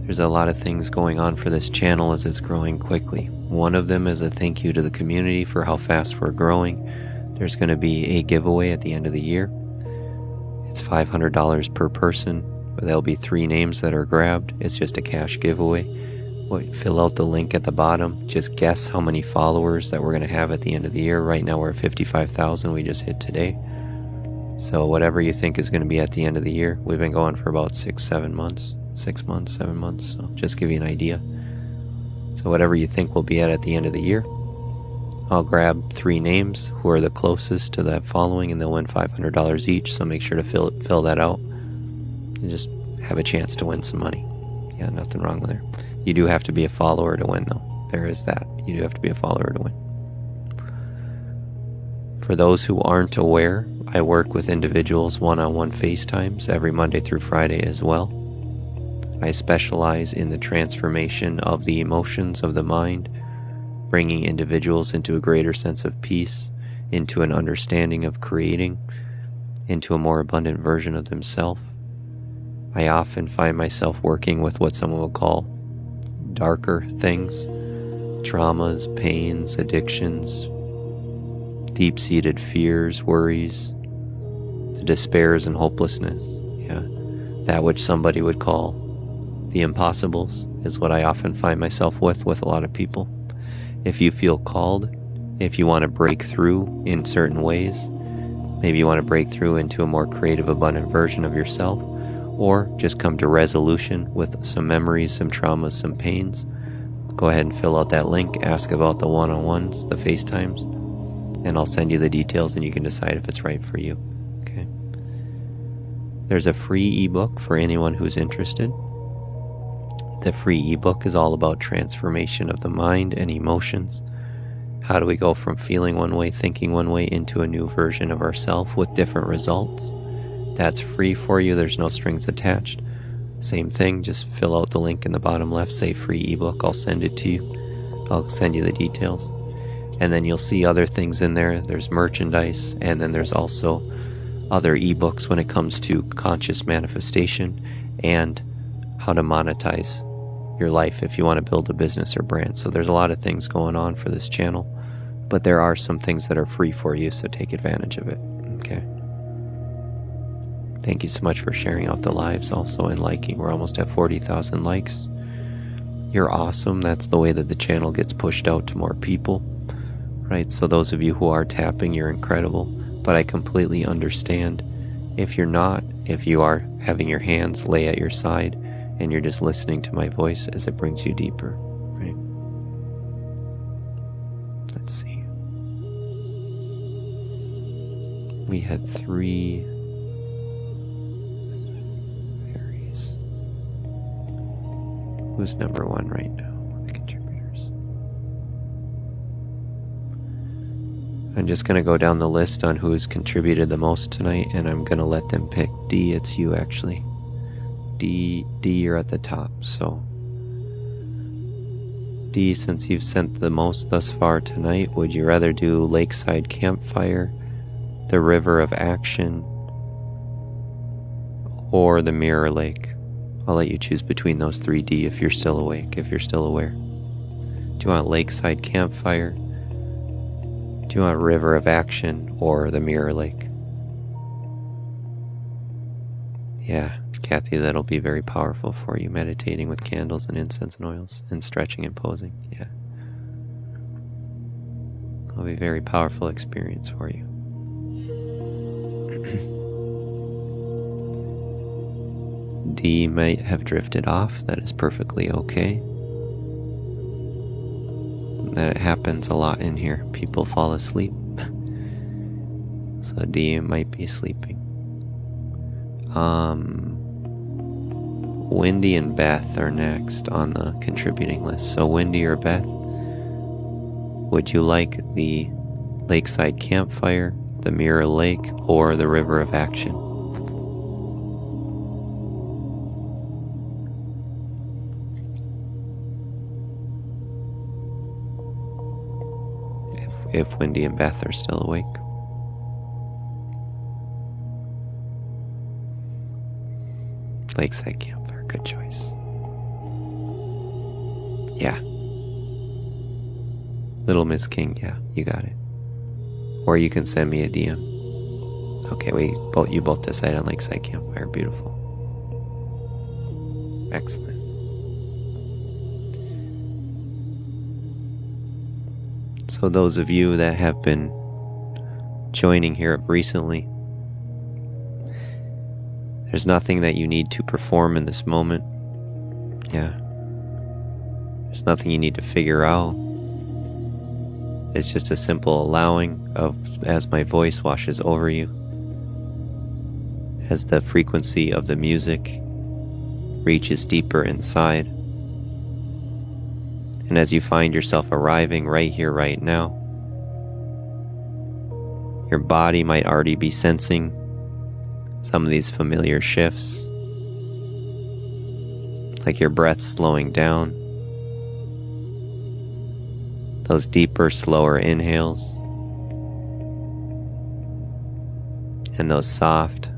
There's a lot of things going on for this channel as it's growing quickly. One of them is a thank you to the community for how fast we're growing. There's going to be a giveaway at the end of the year. It's $500 per person. There'll be 3 names that are grabbed. It's just a cash giveaway. Fill out the link at the bottom. Just guess how many followers that we're going to have at the end of the year. Right now we're at 55,000. We just hit today. So whatever you think is going to be at the end of the year. We've been going for about 6 months, 7 months. So just give you an idea. So whatever you think we'll be at the end of the year, I'll grab 3 names who are the closest to that following, and they'll win $500 each. So make sure to fill that out and just have a chance to win some money. Yeah, nothing wrong with there. You do have to be a follower to win, though. There is that. You do have to be a follower to win. For those who aren't aware, I work with individuals one-on-one FaceTimes every Monday through Friday as well. I specialize in the transformation of the emotions of the mind, bringing individuals into a greater sense of peace, into an understanding of creating, into a more abundant version of themselves. I often find myself working with what someone would call darker things, traumas, pains, addictions, deep-seated fears, worries, the despairs and hopelessness. Yeah, that which somebody would call the impossibles is what I often find myself with a lot of people. If you feel called, if you want to break through in certain ways, maybe you want to break through into a more creative, abundant version of yourself, or just come to resolution with some memories, some traumas, some pains, go ahead and fill out that link, ask about the one-on-ones, the FaceTimes, and I'll send you the details and you can decide if it's right for you. Okay. There's a free ebook for anyone who's interested. The free ebook is all about transformation of the mind and emotions. How do we go from feeling one way, thinking one way, into a new version of ourselves with different results? That's free for you. There's no strings attached. Same thing, just fill out the link in the bottom left, say free ebook. I'll send it to you. I'll send you the details. And then you'll see other things in there. There's merchandise, and then there's also other ebooks when it comes to conscious manifestation and how to monetize your life if you want to build a business or brand. So there's a lot of things going on for this channel, but there are some things that are free for you, so take advantage of it. Okay. Thank you so much for sharing out the lives also and liking. We're almost at 40,000 likes. You're awesome. That's the way that the channel gets pushed out to more people, right? So those of you who are tapping, you're incredible, but I completely understand if you're not, if you are having your hands lay at your side and you're just listening to my voice as it brings you deeper, right? Let's see. We had 3 fairies. Who's number 1 right now? The contributors. I'm just going to go down the list on who's contributed the most tonight, and I'm going to let them pick. D, it's you actually. D, you're at the top. So D, since you've sent the most thus far tonight, would you rather do Lakeside Campfire, the River of Action, or the Mirror Lake? I'll let you choose between those 3, D, if you're still awake, if you're still aware. Do you want Lakeside Campfire? Do you want River of Action or the Mirror Lake? Yeah, Kathy, that'll be very powerful for you, meditating with candles and incense and oils and stretching and posing. Yeah. It'll be a very powerful experience for you. D might have drifted off. That is perfectly okay. That happens a lot in here. People fall asleep. So D might be sleeping. Wendy and Beth are next on the contributing list. So Wendy or Beth, would you like the Lakeside Campfire, the Mirror Lake, or the River of Action? If Wendy and Beth are still awake. Lakeside Campfire, good choice. Yeah. Little Miss King, yeah, you got it. Or you can send me a DM. Okay, you both decide on Lakeside Campfire. Beautiful. Excellent. So those of you that have been joining here recently, there's nothing that you need to perform in this moment. Yeah. There's nothing you need to figure out. It's just a simple allowing of as my voice washes over you, as the frequency of the music reaches deeper inside, and as you find yourself arriving right here, right now, your body might already be sensing some of these familiar shifts, like your breath slowing down, those deeper, slower inhales, and those soft,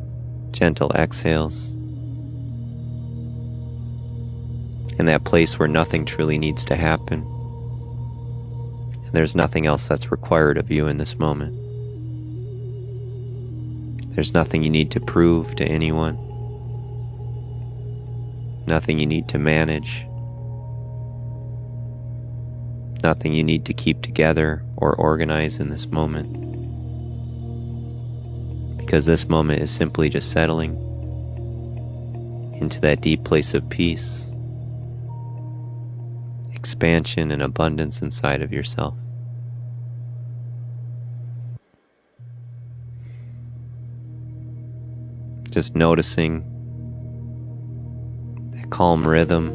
gentle exhales, in that place where nothing truly needs to happen, and there's nothing else that's required of you in this moment. There's nothing you need to prove to anyone, nothing you need to manage, nothing you need to keep together or organize in this moment, because this moment is simply just settling into that deep place of peace, expansion, and abundance inside of yourself. Just noticing that calm rhythm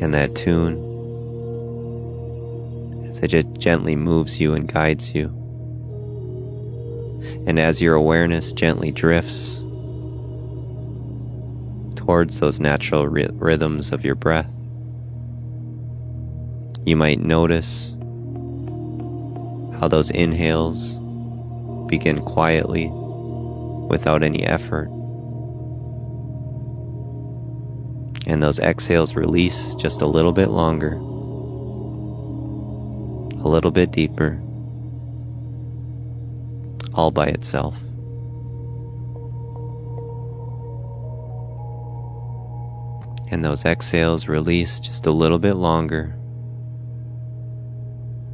and that tune as it just gently moves you and guides you. And as your awareness gently drifts towards those natural rhythms of your breath, you might notice how those inhales begin quietly without any effort, and those exhales release just a little bit longer, a little bit deeper, all by itself. And those exhales release just a little bit longer,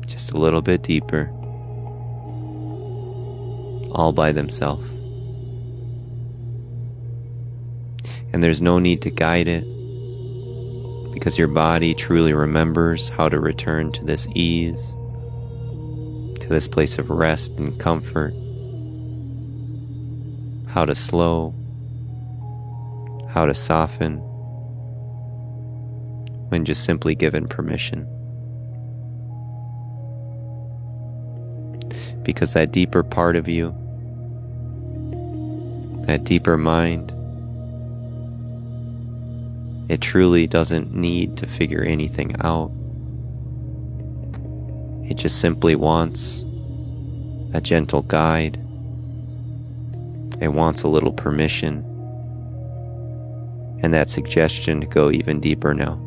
just a little bit deeper, all by themselves. And there's no need to guide it, because your body truly remembers how to return to this ease, to this place of rest and comfort, how to slow, how to soften, when just simply given permission. Because that deeper part of you, that deeper mind, it truly doesn't need to figure anything out. It just simply wants a gentle guide. It wants a little permission, and that suggestion to go even deeper now.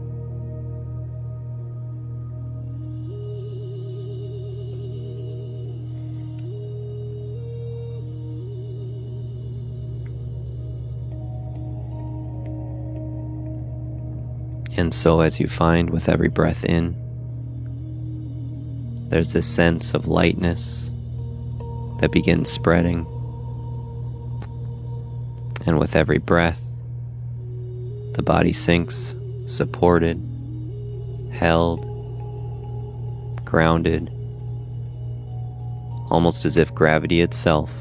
And so as you find with every breath in, there's this sense of lightness that begins spreading. And with every breath, the body sinks, supported, held, grounded, almost as if gravity itself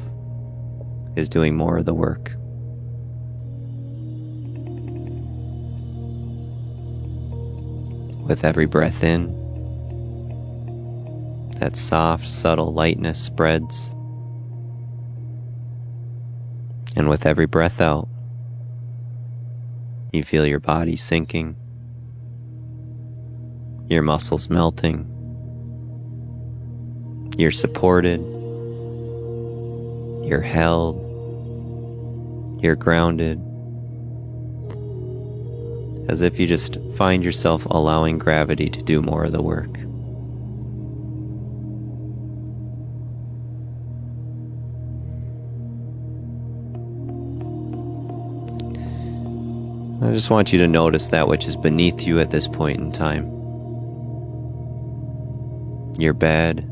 is doing more of the work. With every breath in, that soft, subtle lightness spreads. And with every breath out, you feel your body sinking, your muscles melting, you're supported, you're held, you're grounded, as if you just find yourself allowing gravity to do more of the work. I just want you to notice that which is beneath you at this point in time. Your bed,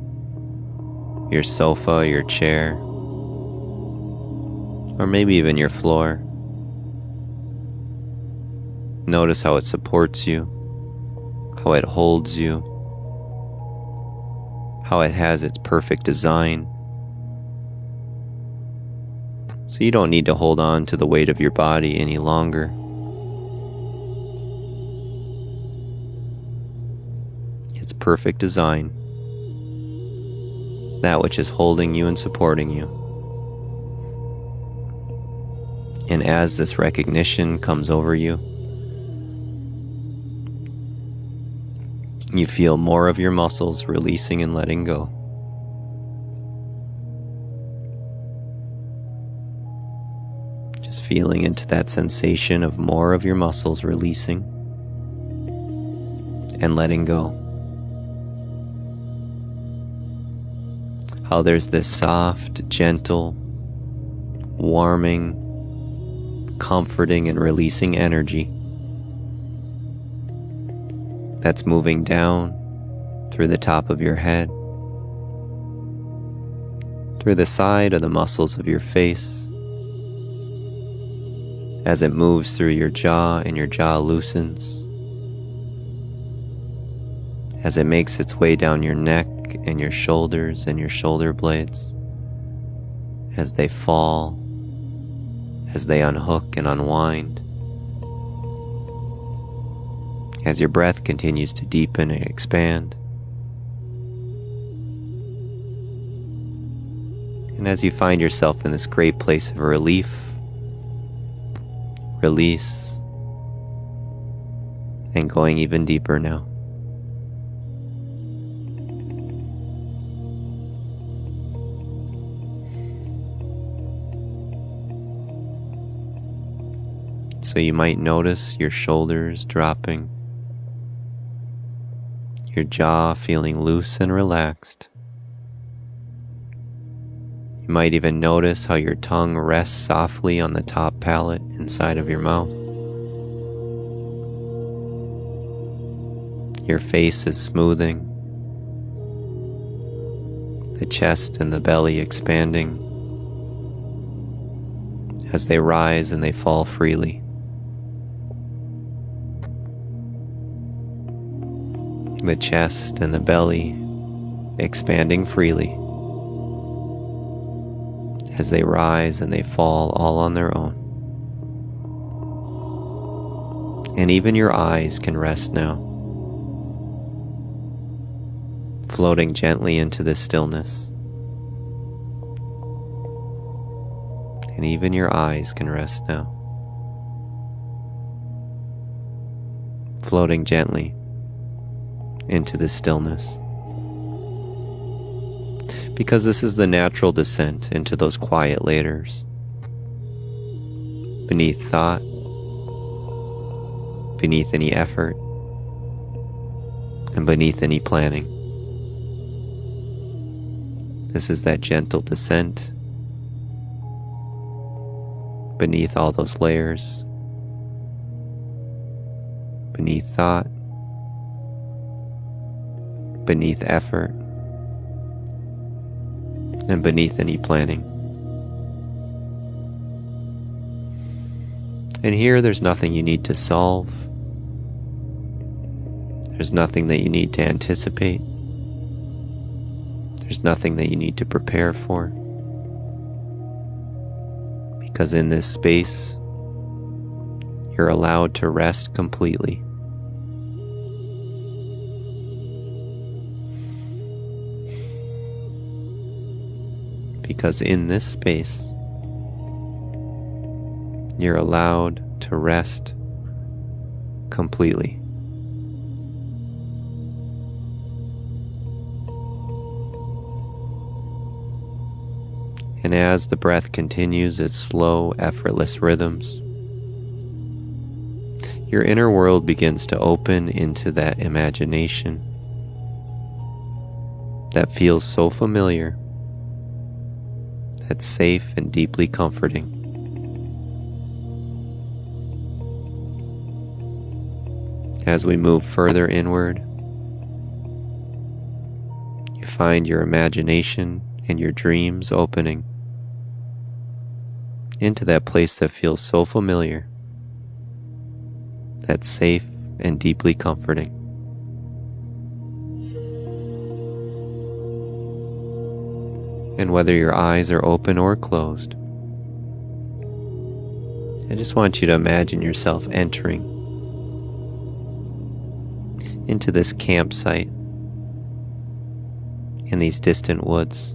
your sofa, your chair, or maybe even your floor. Notice how it supports you, how it holds you, how it has its perfect design. So you don't need to hold on to the weight of your body any longer. Its perfect design, that which is holding you and supporting you. And as this recognition comes over you, you feel more of your muscles releasing and letting go. Just feeling into that sensation of more of your muscles releasing and letting go. How there's this soft, gentle, warming, comforting and releasing energy that's moving down through the top of your head, through the side of the muscles of your face, as it moves through your jaw and your jaw loosens, as it makes its way down your neck and your shoulders and your shoulder blades, as they fall, as they unhook and unwind, as your breath continues to deepen and expand, and as you find yourself in this great place of relief, release, and going even deeper now. So you might notice your shoulders dropping, your jaw feeling loose and relaxed. You might even notice how your tongue rests softly on the top palate inside of your mouth. Your face is smoothing, the chest and the belly expanding as they rise and they fall freely. The chest and the belly expanding freely as they rise and they fall all on their own. And even your eyes can rest now, floating gently into the stillness. And even your eyes can rest now, floating gently into the stillness. Because this is the natural descent into those quiet layers, beneath thought, beneath any effort, and beneath any planning. This is that gentle descent beneath all those layers, beneath thought, beneath effort, and beneath any planning. And here there's nothing you need to solve. There's nothing that you need to anticipate. There's nothing that you need to prepare for. Because in this space, you're allowed to rest completely. Because in this space, you're allowed to rest completely. And as the breath continues its slow, effortless rhythms, your inner world begins to open into that imagination that feels so familiar, that's safe and deeply comforting. As we move further inward, you find your imagination and your dreams opening into that place that feels so familiar, that's safe and deeply comforting. And whether your eyes are open or closed, I just want you to imagine yourself entering into this campsite in these distant woods.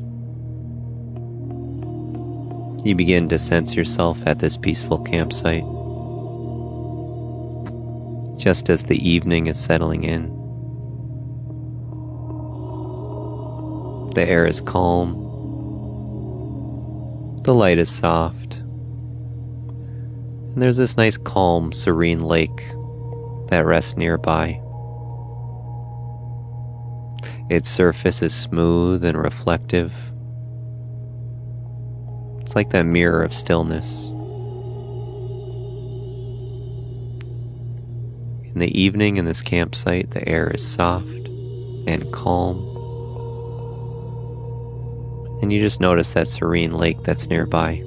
You begin to sense yourself at this peaceful campsite, just as the evening is settling in. The air is calm, the light is soft, and there's this nice calm, serene lake that rests nearby. Its surface is smooth and reflective. It's like that mirror of stillness. In the evening in this campsite, the air is soft and calm. And you just notice that serene lake that's nearby.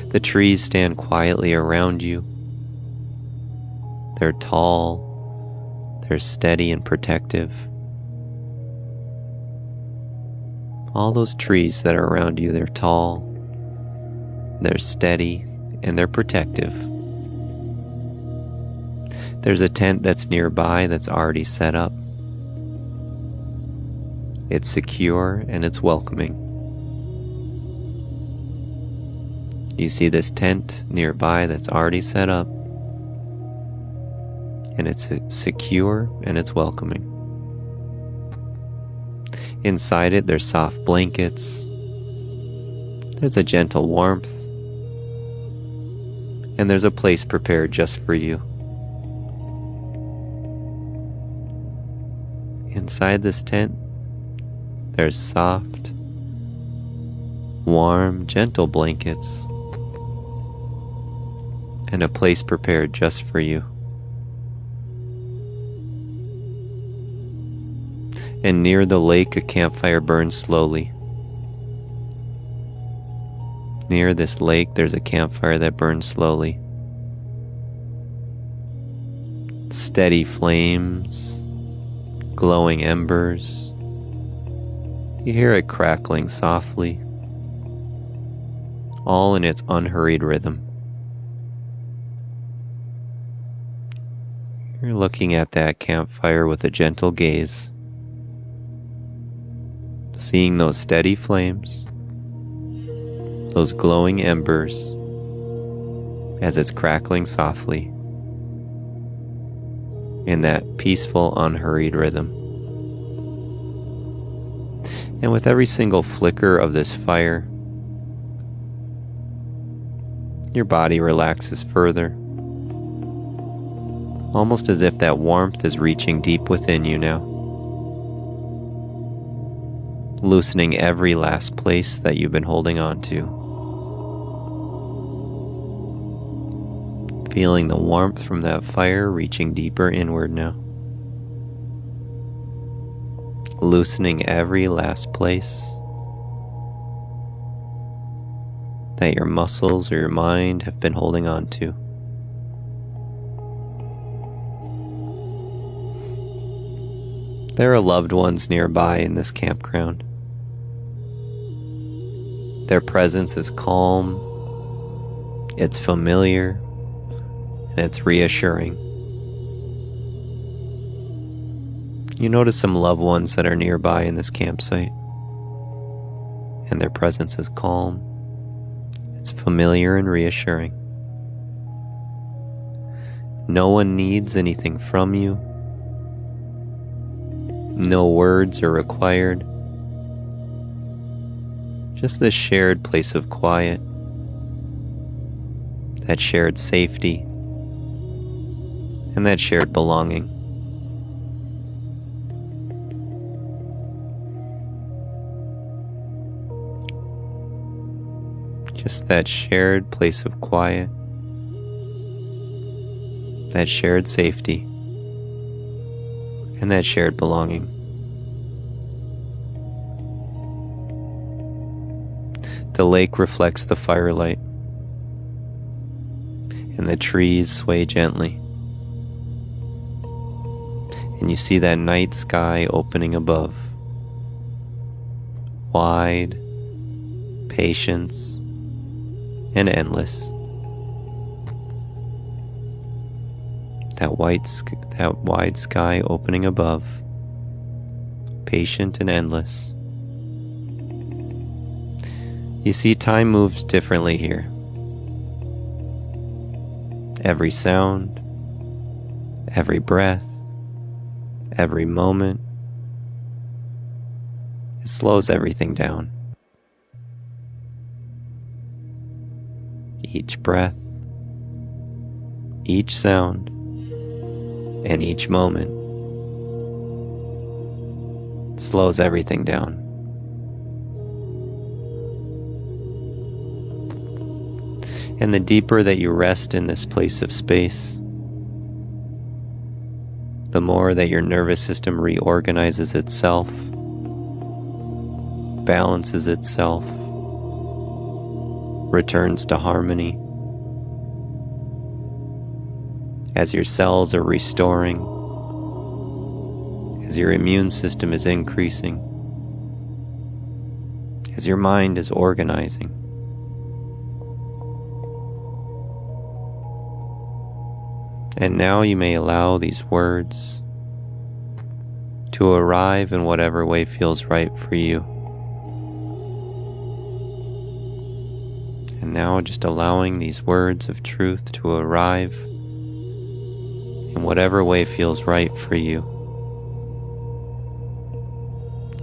The trees stand quietly around you. They're tall, they're steady and protective. All those trees that are around you, they're tall, they're steady, and they're protective. There's a tent that's nearby that's already set up. It's secure and it's welcoming. You see this tent nearby that's already set up, and it's secure and it's welcoming. Inside it, there's soft blankets, there's a gentle warmth, and there's a place prepared just for you. Inside this tent, there's soft, warm, gentle blankets, and a place prepared just for you. And near the lake, a campfire burns slowly. Near this lake, there's a campfire that burns slowly. Steady flames, glowing embers. You hear it crackling softly, all in its unhurried rhythm. You're looking at that campfire with a gentle gaze, seeing those steady flames, those glowing embers, as it's crackling softly in that peaceful, unhurried rhythm. And with every single flicker of this fire, your body relaxes further, almost as if that warmth is reaching deep within you now, loosening every last place that you've been holding on to. Feeling the warmth from that fire reaching deeper inward now. Loosening every last place that your muscles or your mind have been holding on to. There are loved ones nearby in this campground. Their presence is calm, it's familiar, and it's reassuring. You notice some loved ones that are nearby in this campsite, and their presence is calm, it's familiar and reassuring. No one needs anything from you. No words are required. Just this shared place of quiet, that shared safety, and that shared belonging. Just that shared place of quiet, that shared safety, and that shared belonging. The lake reflects the firelight, and the trees sway gently. And you see that night sky opening above, wide, patience, and endless. That wide sky opening above, patient and endless. You see, time moves differently here. Every sound, every breath, every moment, it slows everything down. Each breath, each sound, and each moment slows everything down. And the deeper that you rest in this place of space, the more that your nervous system reorganizes itself, balances itself, returns to harmony. As your cells are restoring, as your immune system is increasing, as your mind is organizing. And now you may allow these words to arrive in whatever way feels right for you. And now just allowing these words of truth to arrive in whatever way feels right for you.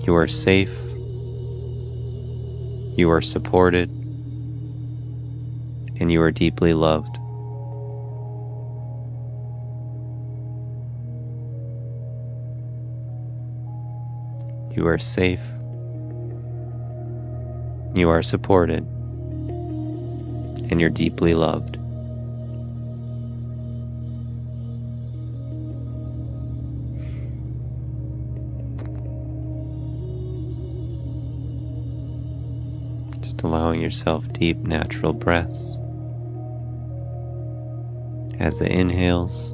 You are safe. You are supported. And you are deeply loved. You are safe. You are supported. And you're deeply loved. Just allowing yourself deep, natural breaths. As the inhales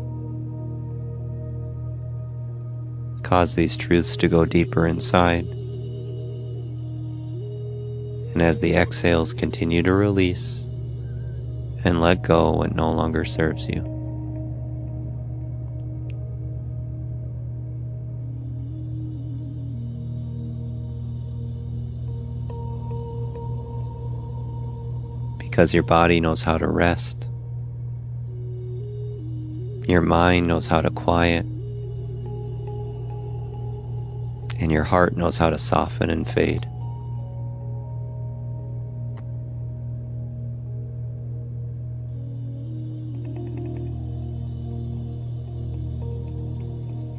cause these truths to go deeper inside. And as the exhales continue to release and let go what no longer serves you. Because your body knows how to rest, your mind knows how to quiet, and your heart knows how to soften and fade.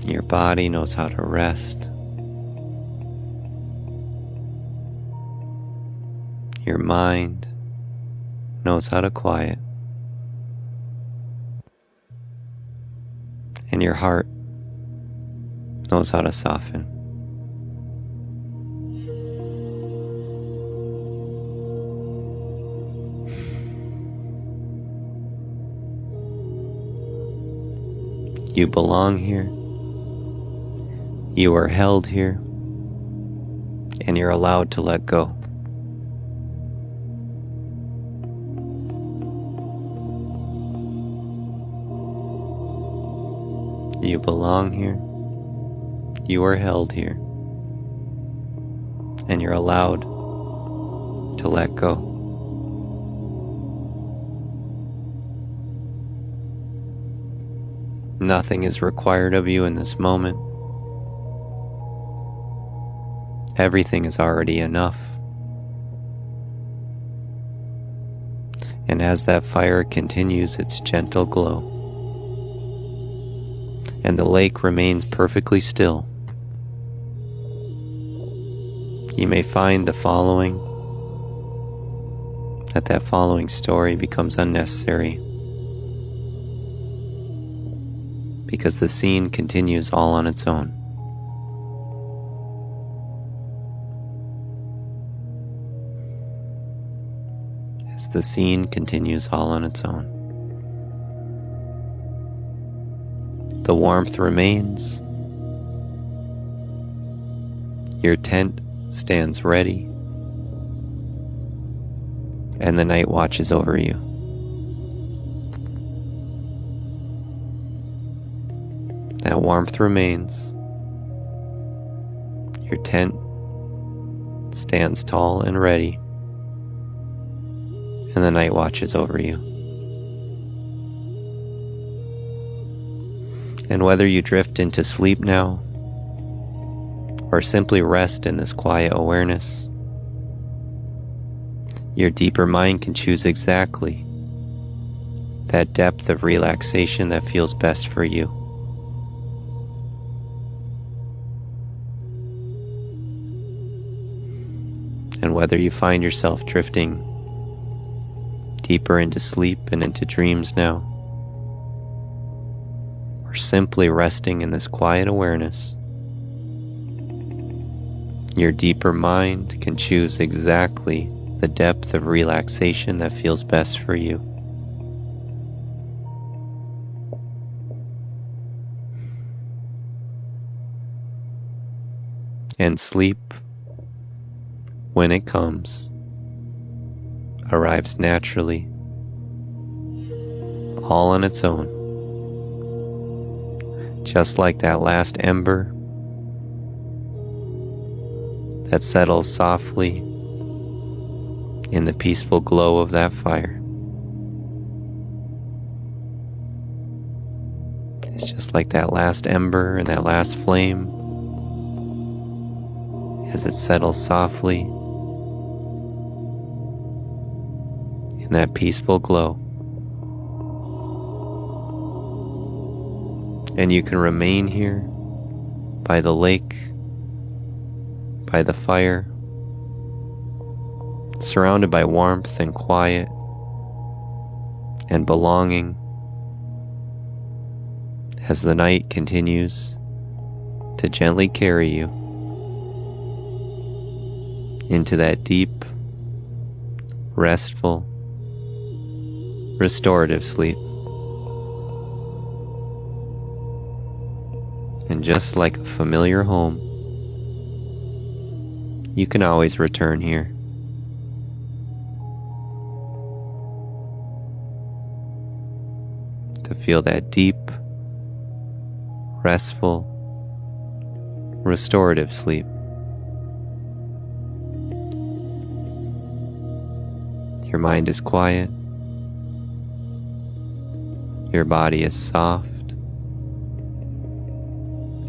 Your body knows how to rest. Your mind knows how to quiet. And your heart knows how to soften. You belong here. You are held here. And you're allowed to let go. You belong here. You are held here. And you're allowed to let go. Nothing is required of you in this moment. Everything is already enough. And as that fire continues its gentle glow, and the lake remains perfectly still, you may find that following story becomes unnecessary, because the scene continues all on its own. As the scene continues all on its own. The warmth remains. Your tent stands ready, and the night watches over you. That warmth remains. Your tent stands tall and ready, and the night watches over you. And whether you drift into sleep now, or simply rest in this quiet awareness, your deeper mind can choose exactly that depth of relaxation that feels best for you. And whether you find yourself drifting deeper into sleep and into dreams now, or simply resting in this quiet awareness, your deeper mind can choose exactly the depth of relaxation that feels best for you. And sleep, when it comes, arrives naturally, all on its own, just like that last ember that settles softly in the peaceful glow of that fire. It's just like that last ember and that last flame as it settles softly in that peaceful glow. And you can remain here by the lake, by the fire, surrounded by warmth and quiet and belonging, as the night continues to gently carry you into that deep, restful, restorative sleep. And just like a familiar home, you can always return here. To feel that deep, restful, restorative sleep. Your mind is quiet. Your body is soft.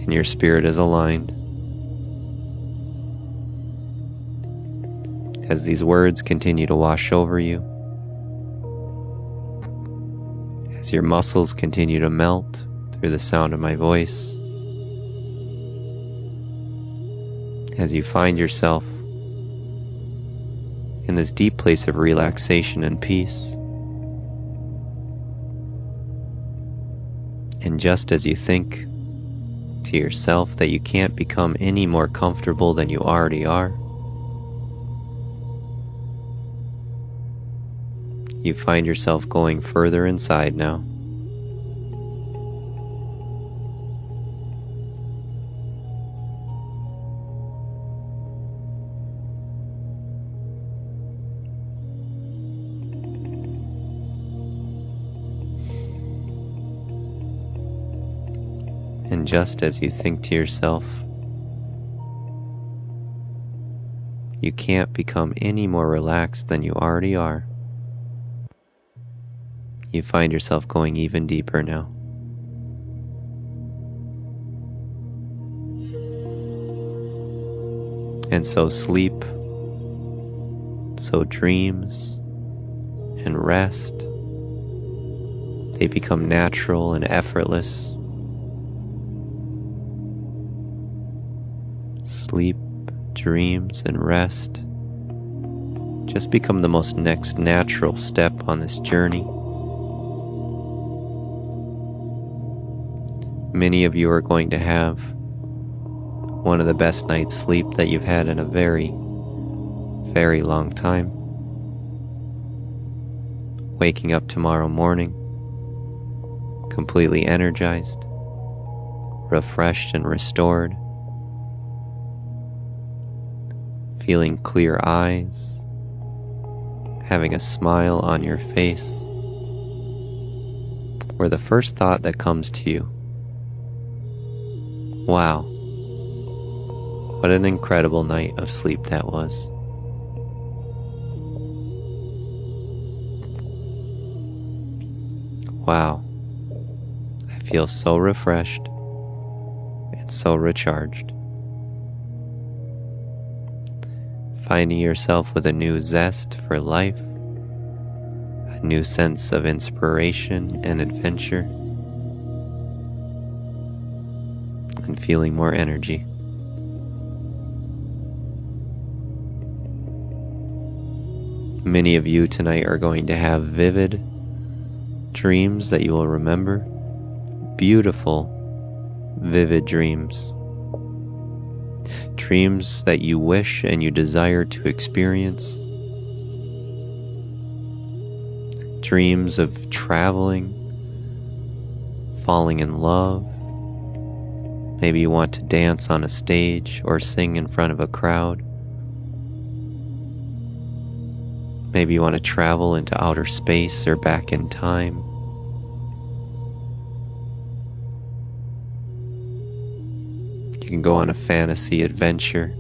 And your spirit is aligned. As these words continue to wash over you, as your muscles continue to melt through the sound of my voice, as you find yourself in this deep place of relaxation and peace, and just as you think to yourself that you can't become any more comfortable than you already are, you find yourself going further inside now. And just as you think to yourself, you can't become any more relaxed than you already are, you find yourself going even deeper now. And so sleep, so dreams and rest, they become natural and effortless. Sleep, dreams, and rest just become the most next natural step on this journey. Many of you are going to have one of the best night's sleep that you've had in a very, very long time. Waking up tomorrow morning, completely energized, refreshed and restored, feeling clear eyes, having a smile on your face, or the first thought that comes to you. Wow, what an incredible night of sleep that was. Wow, I feel so refreshed and so recharged. Finding yourself with a new zest for life, a new sense of inspiration and adventure, and feeling more energy. Many of you tonight are going to have vivid dreams that you will remember, beautiful, vivid dreams. Dreams that you wish and you desire to experience. Dreams of traveling, falling in love. Maybe you want to dance on a stage or sing in front of a crowd. Maybe you want to travel into outer space or back in time. You can go on a fantasy adventure.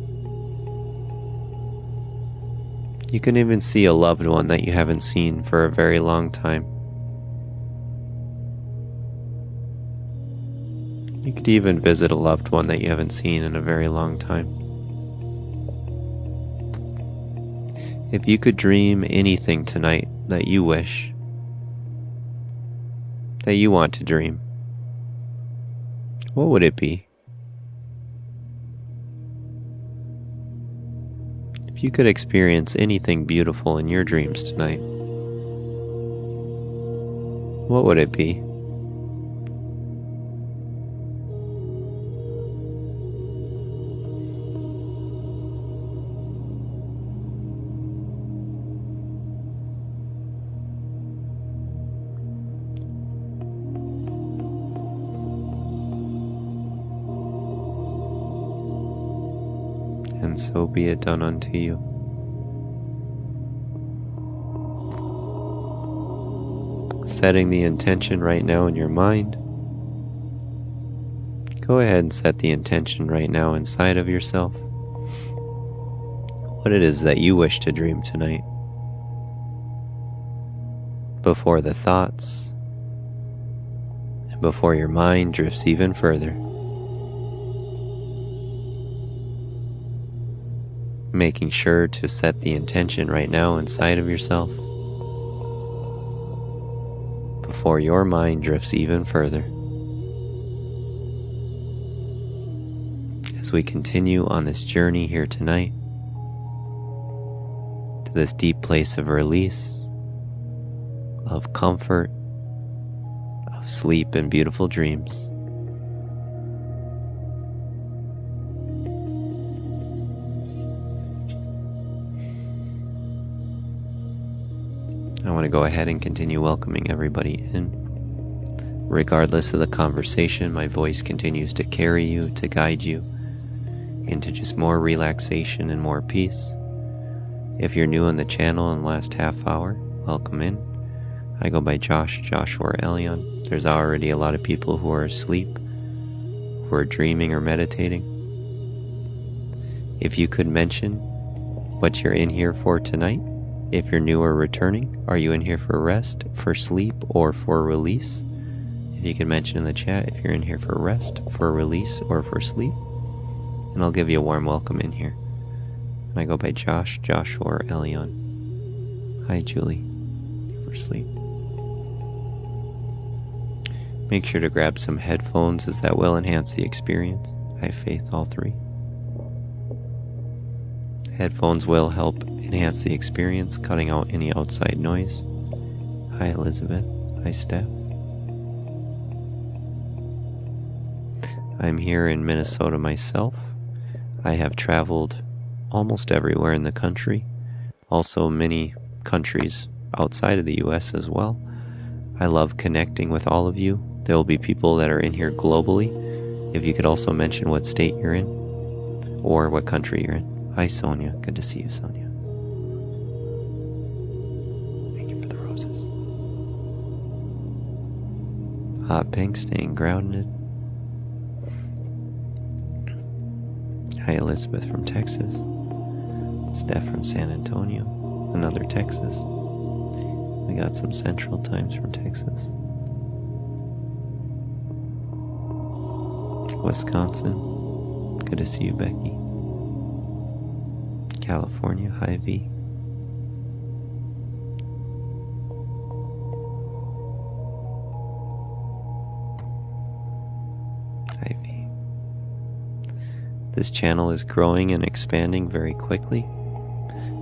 You can even see a loved one that you haven't seen for a very long time. You could even visit a loved one that you haven't seen in a very long time. If you could dream anything tonight that you wish, that you want to dream, what would it be? If you could experience anything beautiful in your dreams tonight, what would it be? And so be it done unto you. Setting the intention right now in your mind. Go ahead and set the intention right now inside of yourself. What it is that you wish to dream tonight. Before the thoughts and before your mind drifts even further. Making sure to set the intention right now inside of yourself before your mind drifts even further. As we continue on this journey here tonight to this deep place of release, of comfort, of sleep and beautiful dreams. I want to go ahead and continue welcoming everybody in. Regardless of the conversation, my voice continues to carry you, to guide you into just more relaxation and more peace. If you're new on the channel in the last half hour, welcome in. I go by Joshua or Elion. There's already a lot of people who are asleep, who are dreaming or meditating. If you could mention what you're in here for tonight. If you're new or returning, are you in here for rest, for sleep, or for release? If you can mention in the chat if you're in here for rest, for release, or for sleep. And I'll give you a warm welcome in here. And I go by Joshua, or Elion. Hi, Julie. For sleep. Make sure to grab some headphones as that will enhance the experience. I have faith, all three. Headphones will help enhance the experience, cutting out any outside noise. Hi, Elizabeth. Hi, Steph. I'm here in Minnesota myself. I have traveled almost everywhere in the country, also many countries outside of the US as well. I love connecting with all of you. There will be people that are in here globally. If you could also mention what state you're in or what country you're in. Hi, Sonia. Good to see you, Sonia. Thank you for the roses. Hot Pink, staying grounded. Hi, Elizabeth from Texas. Steph from San Antonio. Another Texas. We got some Central Times from Texas. Wisconsin. Good to see you, Becky. California. Hi, V. Hi, V. This channel is growing and expanding very quickly.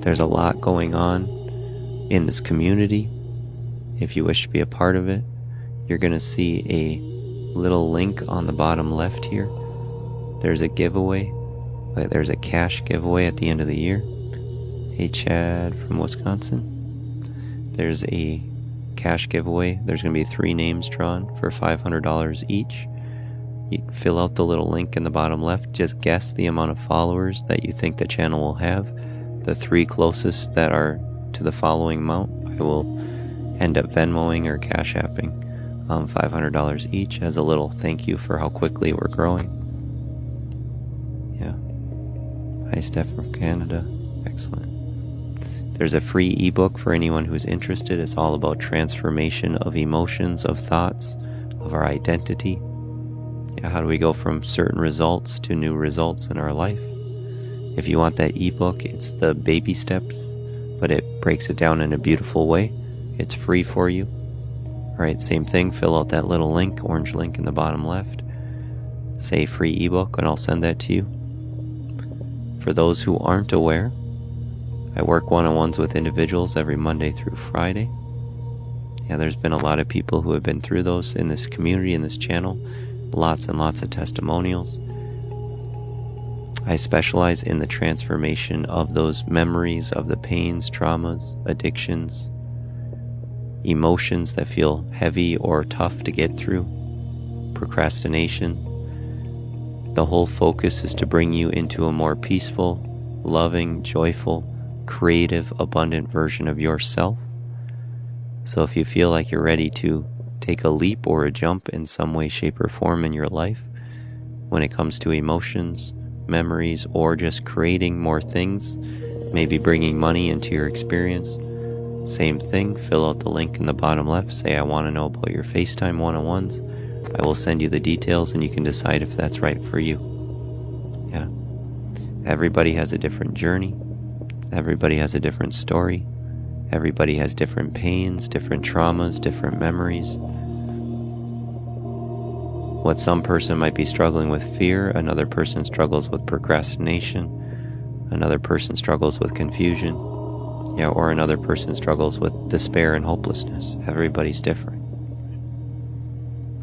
There's a lot going on in this community. If you wish to be a part of it, you're going to see a little link on the bottom left here. There's a giveaway. There's a cash giveaway at the end of the year. Hey, Chad from Wisconsin. There's a cash giveaway. There's going to be 3 names drawn for $500 each. You fill out the little link in the bottom left. Just guess the amount of followers that you think the channel will have. The 3 closest that are to the following amount, I will end up Venmoing or Cash Apping $500 each as a little thank you for how quickly we're growing. Yeah. Hi, Steph from Canada. Excellent. There's a free ebook for anyone who's interested. It's all about transformation of emotions, of thoughts, of our identity. Yeah, how do we go from certain results to new results in our life? If you want that ebook, it's the baby steps, but it breaks it down in a beautiful way. It's free for you. All right, same thing. Fill out that little link, orange link in the bottom left. Say free ebook, and I'll send that to you. For those who aren't aware, I work one-on-ones with individuals every Monday through Friday. Yeah, there's been a lot of people who have been through those in this community, in this channel. Lots and lots of testimonials. I specialize in the transformation of those memories, of the pains, traumas, addictions, emotions that feel heavy or tough to get through, procrastination. The whole focus is to bring you into a more peaceful, loving, joyful, creative, abundant version of yourself. So if you feel like you're ready to take a leap or a jump in some way, shape, or form in your life when it comes to emotions, memories, or just creating more things, maybe bringing money into your experience, same thing. Fill out the link in the bottom left. Say, I want to know about your FaceTime one-on-ones. I will send you the details and you can decide if that's right for you. Yeah. Everybody has a different journey. Everybody has a different story. Everybody has different pains, different traumas, different memories. What some person might be struggling with fear, another person struggles with procrastination, another person struggles with confusion, yeah, or another person struggles with despair and hopelessness. Everybody's different.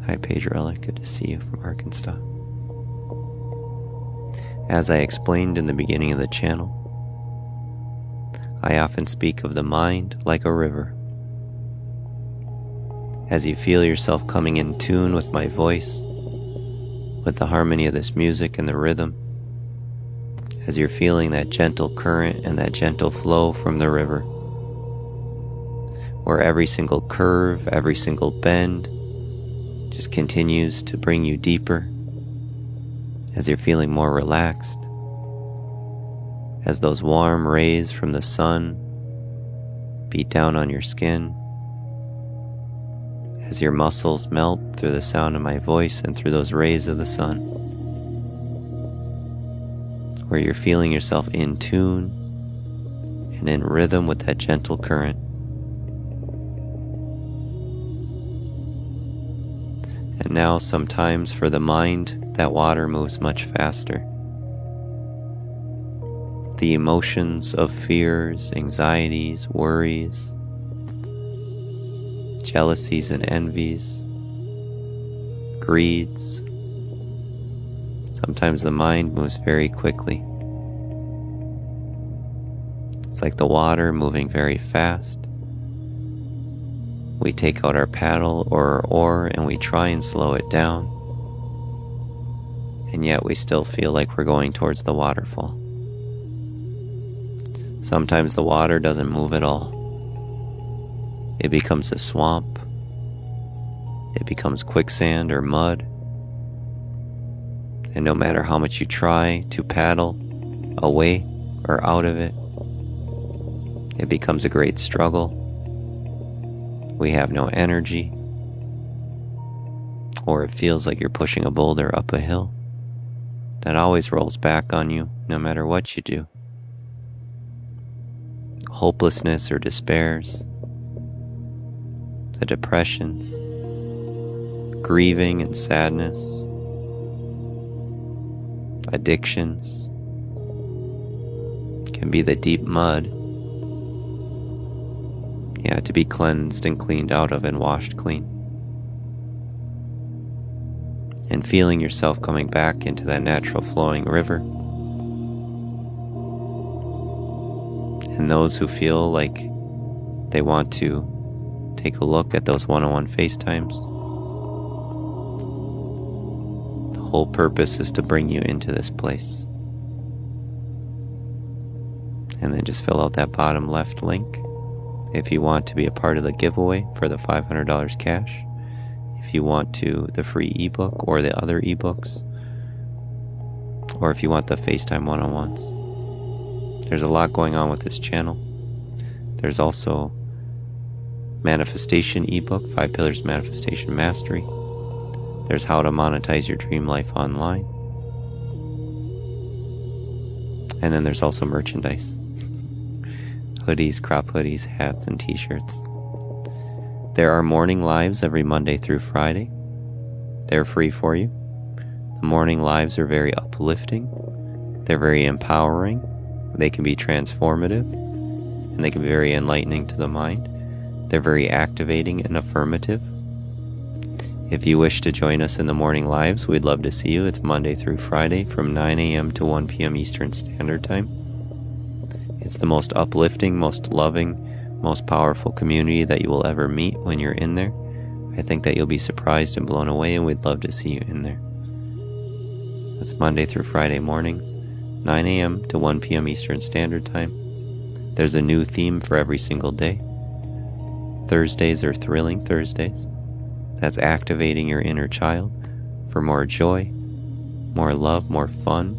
Hi, Pedrella. Good to see you from Arkansas. As I explained in the beginning of the channel, I often speak of the mind like a river. As you feel yourself coming in tune with my voice, with the harmony of this music and the rhythm, as you're feeling that gentle current and that gentle flow from the river, where every single curve, every single bend just continues to bring you deeper, as you're feeling more relaxed, as those warm rays from the sun beat down on your skin, as your muscles melt through the sound of my voice and through those rays of the sun, where you're feeling yourself in tune and in rhythm with that gentle current. And now sometimes for the mind, that water moves much faster. The emotions of fears, anxieties, worries, jealousies and envies, greeds. Sometimes the mind moves very quickly. It's like the water moving very fast. We take out our paddle or our oar and we try and slow it down, and yet we still feel like we're going towards the waterfall. Sometimes the water doesn't move at all. It becomes a swamp. It becomes quicksand or mud. And no matter how much you try to paddle away or out of it, it becomes a great struggle. We have no energy, or it feels like you're pushing a boulder up a hill that always rolls back on you no matter what you do. Hopelessness or despairs, the depressions, grieving and sadness, addictions, can be the deep mud, to be cleansed and cleaned out of and washed clean. And feeling yourself coming back into that natural flowing river. And those who feel like they want to take a look at those one-on-one FaceTimes, the whole purpose is to bring you into this place. And then just fill out that bottom left link if you want to be a part of the giveaway for the $500 cash. If you want the free ebook or the other ebooks, or if you want the FaceTime one-on-ones. There's a lot going on with this channel. There's also manifestation ebook, 5 Pillars of Manifestation Mastery. There's how to monetize your dream life online. And then there's also merchandise. Hoodies, crop hoodies, hats, and t-shirts. There are morning lives every Monday through Friday. They're free for you. The morning lives are very uplifting. They're very empowering. They can be transformative, and they can be very enlightening to the mind. They're very activating and affirmative. If you wish to join us in the morning lives, we'd love to see you. It's Monday through Friday from 9 a.m. to 1 p.m. Eastern Standard Time. It's the most uplifting, most loving, most powerful community that you will ever meet when you're in there. I think that you'll be surprised and blown away, and we'd love to see you in there. It's Monday through Friday mornings, 9 a.m. to 1 p.m. Eastern Standard Time. There's a new theme for every single day. Thursdays are Thrilling Thursdays. That's activating your inner child for more joy, more love, more fun,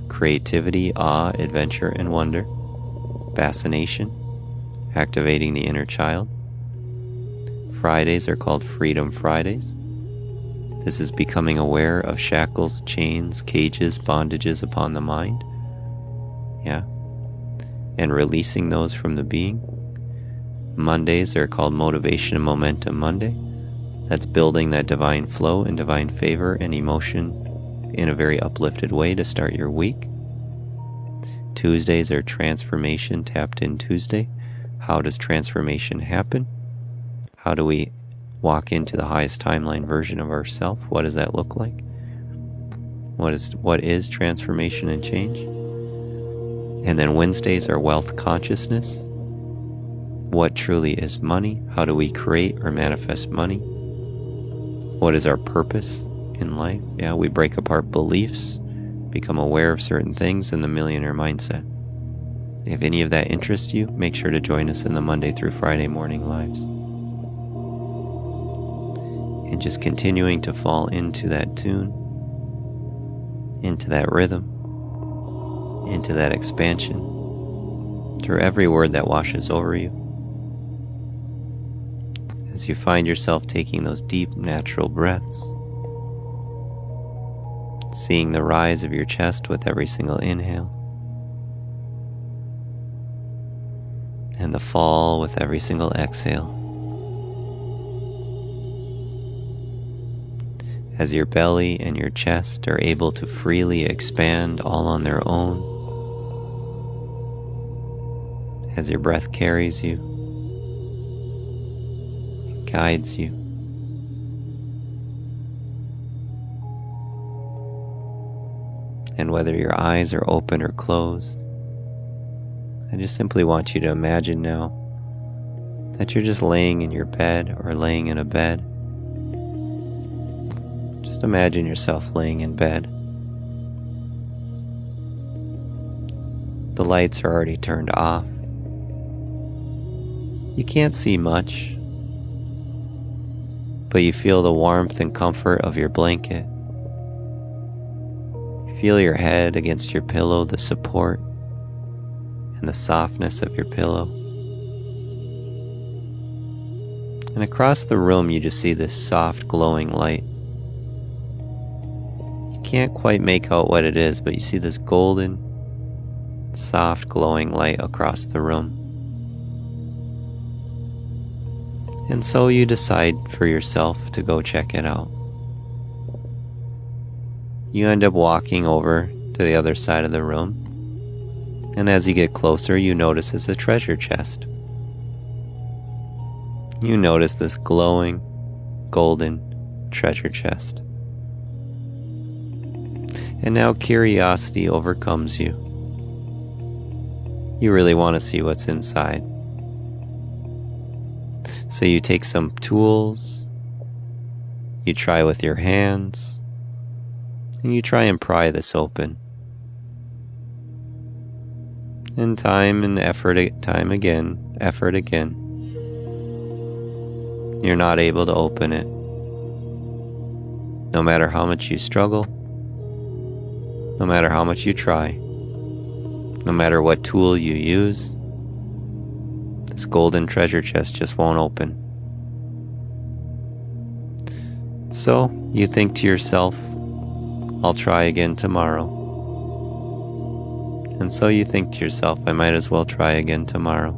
creativity, awe, adventure, and wonder. Fascination, activating the inner child. Fridays are called Freedom Fridays. This is becoming aware of shackles, chains, cages, bondages upon the mind. And releasing those from the being. Mondays are called Motivation and Momentum Monday. That's building that divine flow and divine favor and emotion in a very uplifted way to start your week. Tuesdays are Transformation Tapped In Tuesday. How does transformation happen? How do we walk into the highest timeline version of ourselves? What does that look like? What is transformation and change? And then Wednesdays are Wealth Consciousness. What truly is money? How do we create or manifest money? What is our purpose in life? We break apart beliefs, become aware of certain things in the millionaire mindset. If any of that interests you, make sure to join us in the Monday through Friday morning lives. And just continuing to fall into that tune, into that rhythm, into that expansion, through every word that washes over you. As you find yourself taking those deep, natural breaths, seeing the rise of your chest with every single inhale, and the fall with every single exhale. As your belly and your chest are able to freely expand all on their own, as your breath carries you, guides you, and whether your eyes are open or closed, I just simply want you to imagine now that you're just laying in your bed or laying in a bed. Just imagine yourself laying in bed. The lights are already turned off. You can't see much, but you feel the warmth and comfort of your blanket. You feel your head against your pillow, the support and the softness of your pillow. And across the room you just see this soft glowing light. You can't quite make out what it is, but you see this golden, soft glowing light across the room. And so you decide for yourself to go check it out. You end up walking over to the other side of the room, and as you get closer, you notice it's a treasure chest. You notice this glowing, golden treasure chest. And now curiosity overcomes you. You really want to see what's inside. So you take some tools, you try with your hands, and you try and pry this open. And time again, you're not able to open it. No matter how much you struggle, no matter how much you try, no matter what tool you use, this golden treasure chest just won't open. So you think to yourself, I'll try again tomorrow. And so you think to yourself, I might as well try again tomorrow,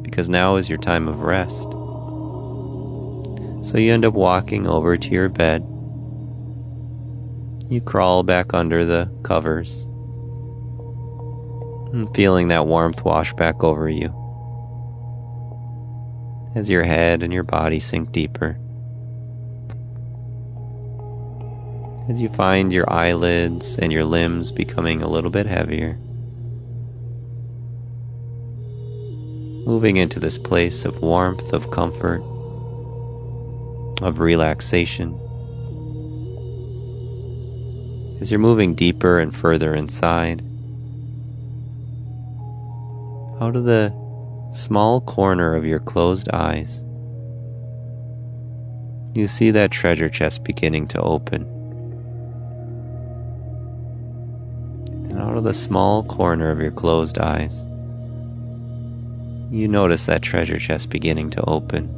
because now is your time of rest. So you end up walking over to your bed. You crawl back under the covers, and feeling that warmth wash back over you as your head and your body sink deeper. As you find your eyelids and your limbs becoming a little bit heavier, moving into this place of warmth, of comfort, of relaxation. As you're moving deeper and further inside, out of the small corner of your closed eyes, you see that treasure chest beginning to open. And out of the small corner of your closed eyes, you notice that treasure chest beginning to open.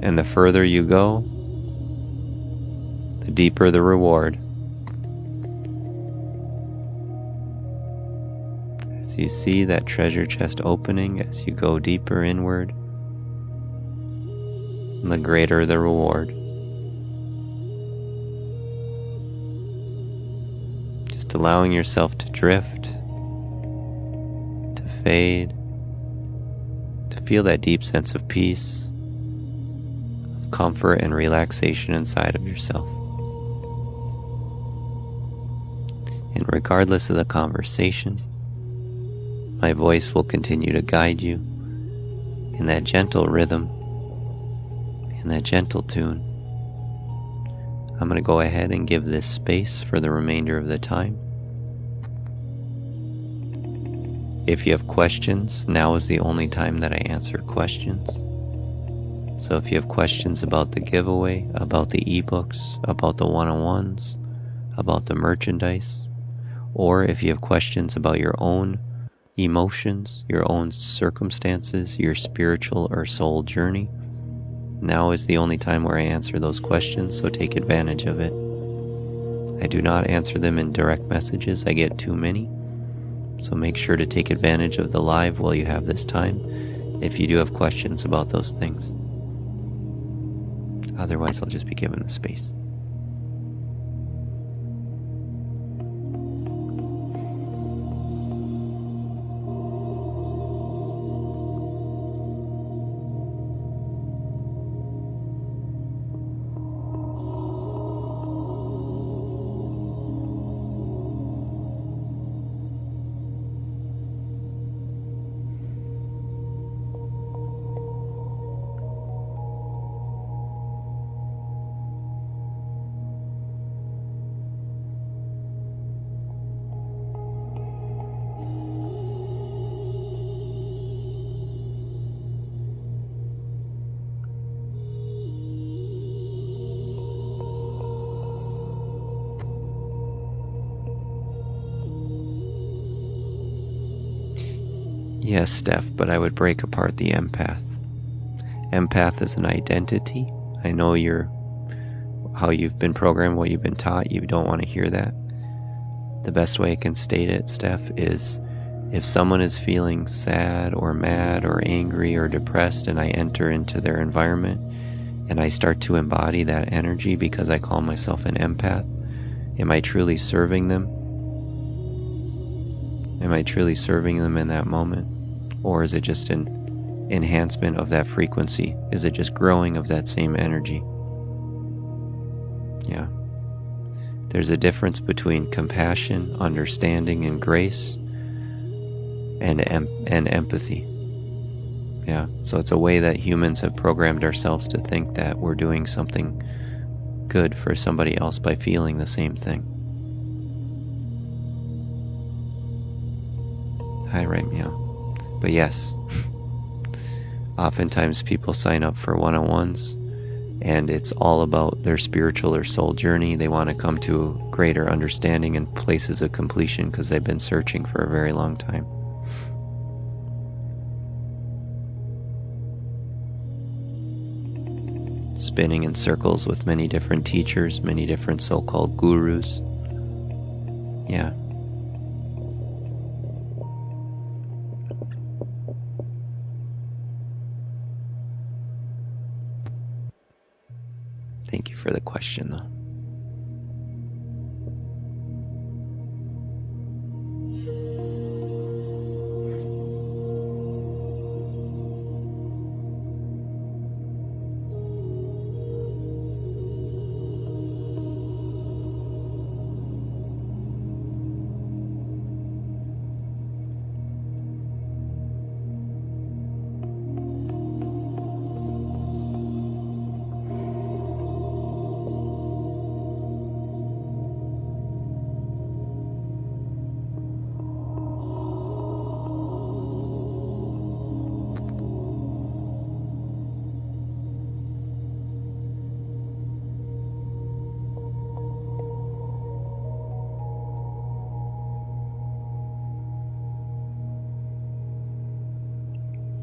And the further you go, the deeper the reward. As you see that treasure chest opening as you go deeper inward, the greater the reward. Just allowing yourself to drift, to fade, to feel that deep sense of peace, of comfort and relaxation inside of yourself. And regardless of the conversation, my voice will continue to guide you in that gentle rhythm, in that gentle tune. I'm going to go ahead and give this space for the remainder of the time. If you have questions, now is the only time that I answer questions. So if you have questions about the giveaway, about the ebooks, about the one-on-ones, about the merchandise, or if you have questions about your own emotions, your own circumstances, your spiritual or soul journey, now is the only time where I answer those questions, so take advantage of it. I do not answer them in direct messages, I get too many, so make sure to take advantage of the live while you have this time, if you do have questions about those things. Otherwise, I'll just be given the space. Yes, Steph, but I would break apart the empath. Empath is an identity. I know how you've been programmed, what you've been taught. You don't want to hear that. The best way I can state it, Steph, is if someone is feeling sad or mad or angry or depressed and I enter into their environment and I start to embody that energy because I call myself an empath, am I truly serving them? Am I truly serving them in that moment? Or is it just an enhancement of that frequency? Is it just growing of that same energy? Yeah. There's a difference between compassion, understanding, and grace, and empathy. Yeah. So it's a way that humans have programmed ourselves to think that we're doing something good for somebody else by feeling the same thing. Hi, right meow. But yes, oftentimes people sign up for one-on-ones and it's all about their spiritual or soul journey. They want to come to a greater understanding and places of completion because they've been searching for a very long time. Spinning in circles with many different teachers, many different so-called gurus. Yeah. Thank you for the question, though.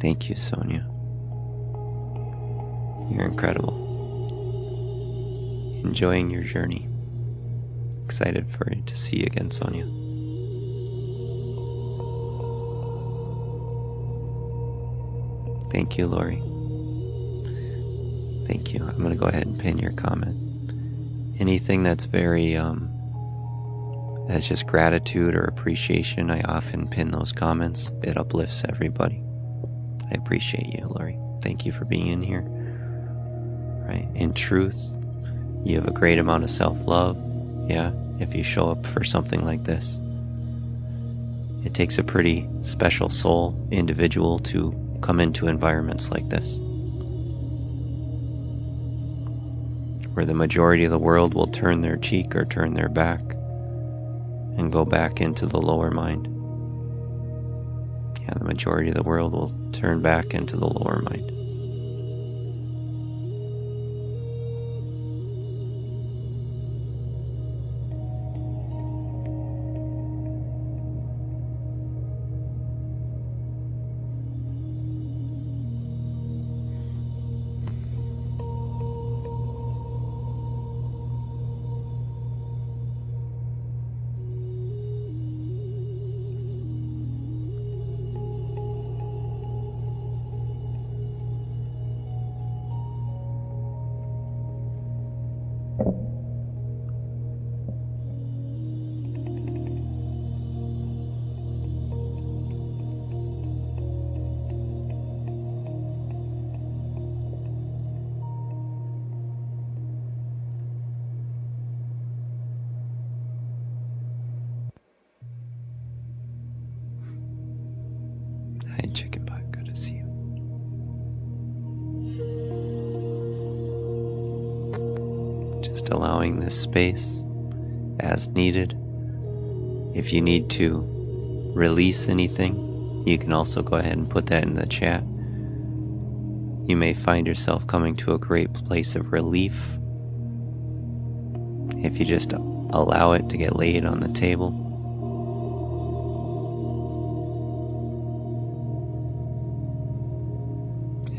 Thank you, Sonia. You're incredible. Enjoying your journey. Excited to see you again, Sonia. Thank you, Lori. Thank you. I'm going to go ahead and pin your comment. Anything that's very, that's just gratitude or appreciation, I often pin those comments. It uplifts everybody. I appreciate you, Lori. Thank you for being in here. Right? In truth, you have a great amount of self-love. Yeah, if you show up for something like this. It takes a pretty special soul individual to come into environments like this, where the majority of the world will turn their cheek or turn their back and go back into the lower mind. Yeah, the majority of the world will turn back into the lower mind. Hi, Chicken Butt. Good to see you. Just allowing this space as needed. If you need to release anything, you can also go ahead and put that in the chat. You may find yourself coming to a great place of relief if you just allow it to get laid on the table.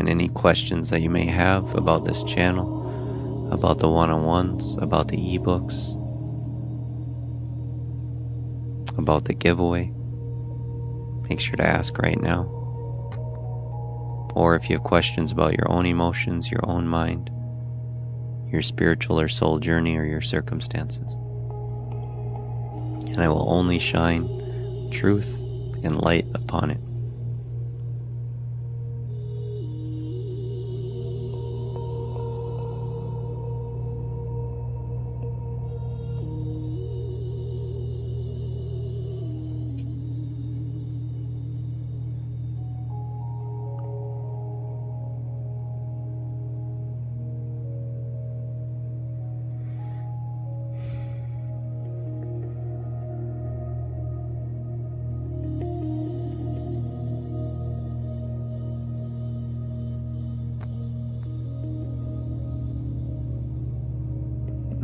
And any questions that you may have about this channel, about the one-on-ones, about the ebooks, about the giveaway, make sure to ask right now. Or if you have questions about your own emotions, your own mind, your spiritual or soul journey, or your circumstances. And I will only shine truth and light upon it.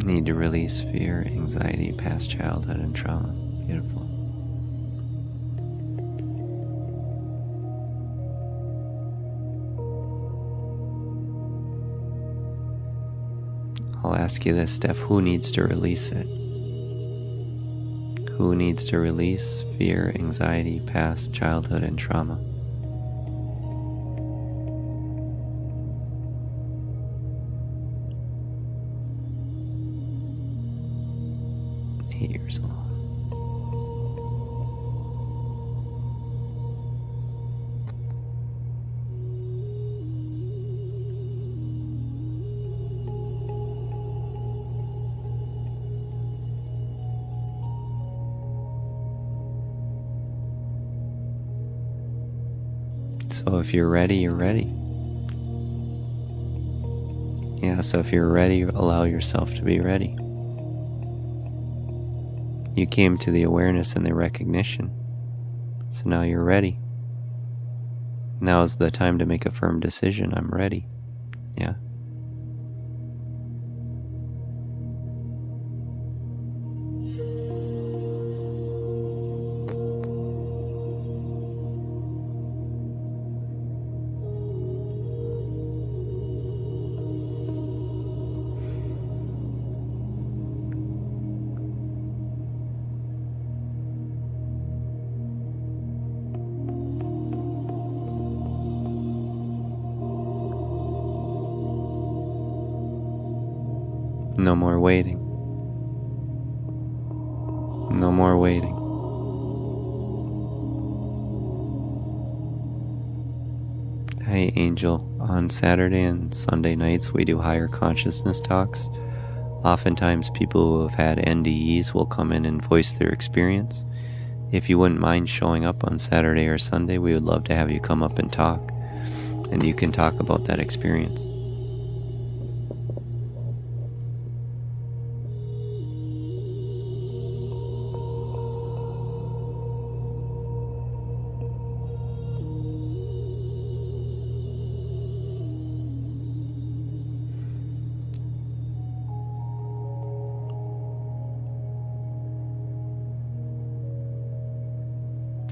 Need to release fear, anxiety, past childhood, and trauma. Beautiful. I'll ask you this, Steph, who needs to release it? Who needs to release fear, anxiety, past childhood, and trauma? Years alone. So if you're ready, you're ready. Yeah, so if you're ready, allow yourself to be ready. You came to the awareness and the recognition, so now you're ready. Now is the time to make a firm decision. I'm ready. Yeah. No more waiting. No more waiting. Hey Angel, on Saturday and Sunday nights we do higher consciousness talks. Oftentimes people who have had NDEs will come in and voice their experience. If you wouldn't mind showing up on Saturday or Sunday, we would love to have you come up and talk. And you can talk about that experience.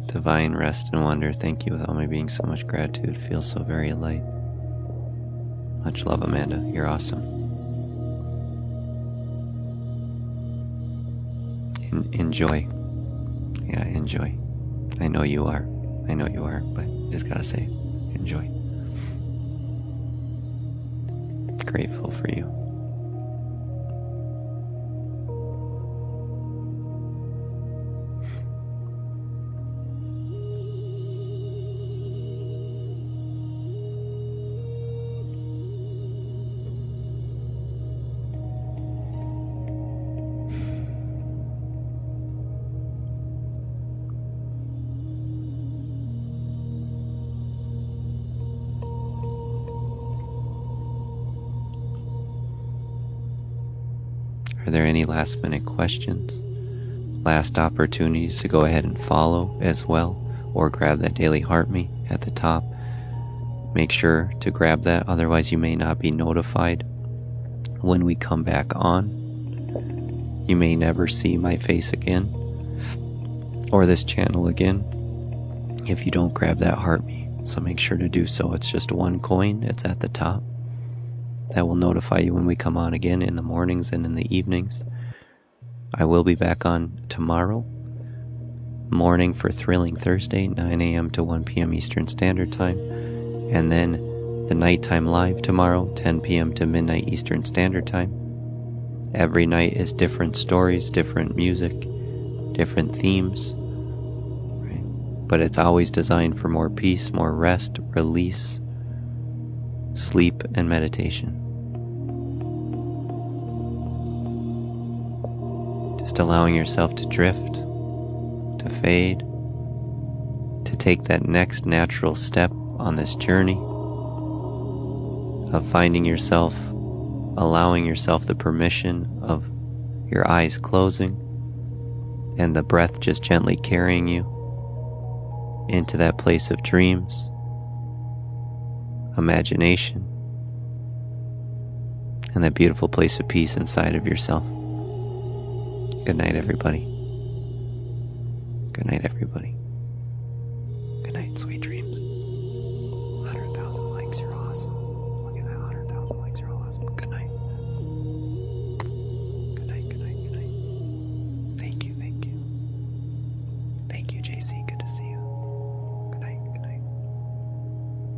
Divine rest and wonder. Thank you with all my being. So much gratitude. Feels so very light. Much love, Amanda. You're awesome. Enjoy. Yeah, enjoy. I know you are. I know you are, but just gotta say, enjoy. Grateful for you. Are there any last minute questions? Last opportunities to go ahead and follow as well, or grab that daily heart me at the top. Make sure to grab that, otherwise you may not be notified when we come back on. You may never see my face again, or this channel again, if you don't grab that heart me So make sure to do so. It's just one coin. It's at the top. That will notify you when we come on again in the mornings and in the evenings. I will be back on tomorrow morning for Thrilling Thursday, 9 a.m. to 1 p.m. Eastern Standard Time. And then the nighttime live tomorrow, 10 p.m. to midnight Eastern Standard Time. Every night is different stories, different music, different themes. Right? But it's always designed for more peace, more rest, release, sleep, and meditation. Just allowing yourself to drift, to fade, to take that next natural step on this journey of finding yourself, allowing yourself the permission of your eyes closing and the breath just gently carrying you into that place of dreams, imagination, and that beautiful place of peace inside of yourself. Good night, everybody. Good night, everybody. Good night, sweet dreams.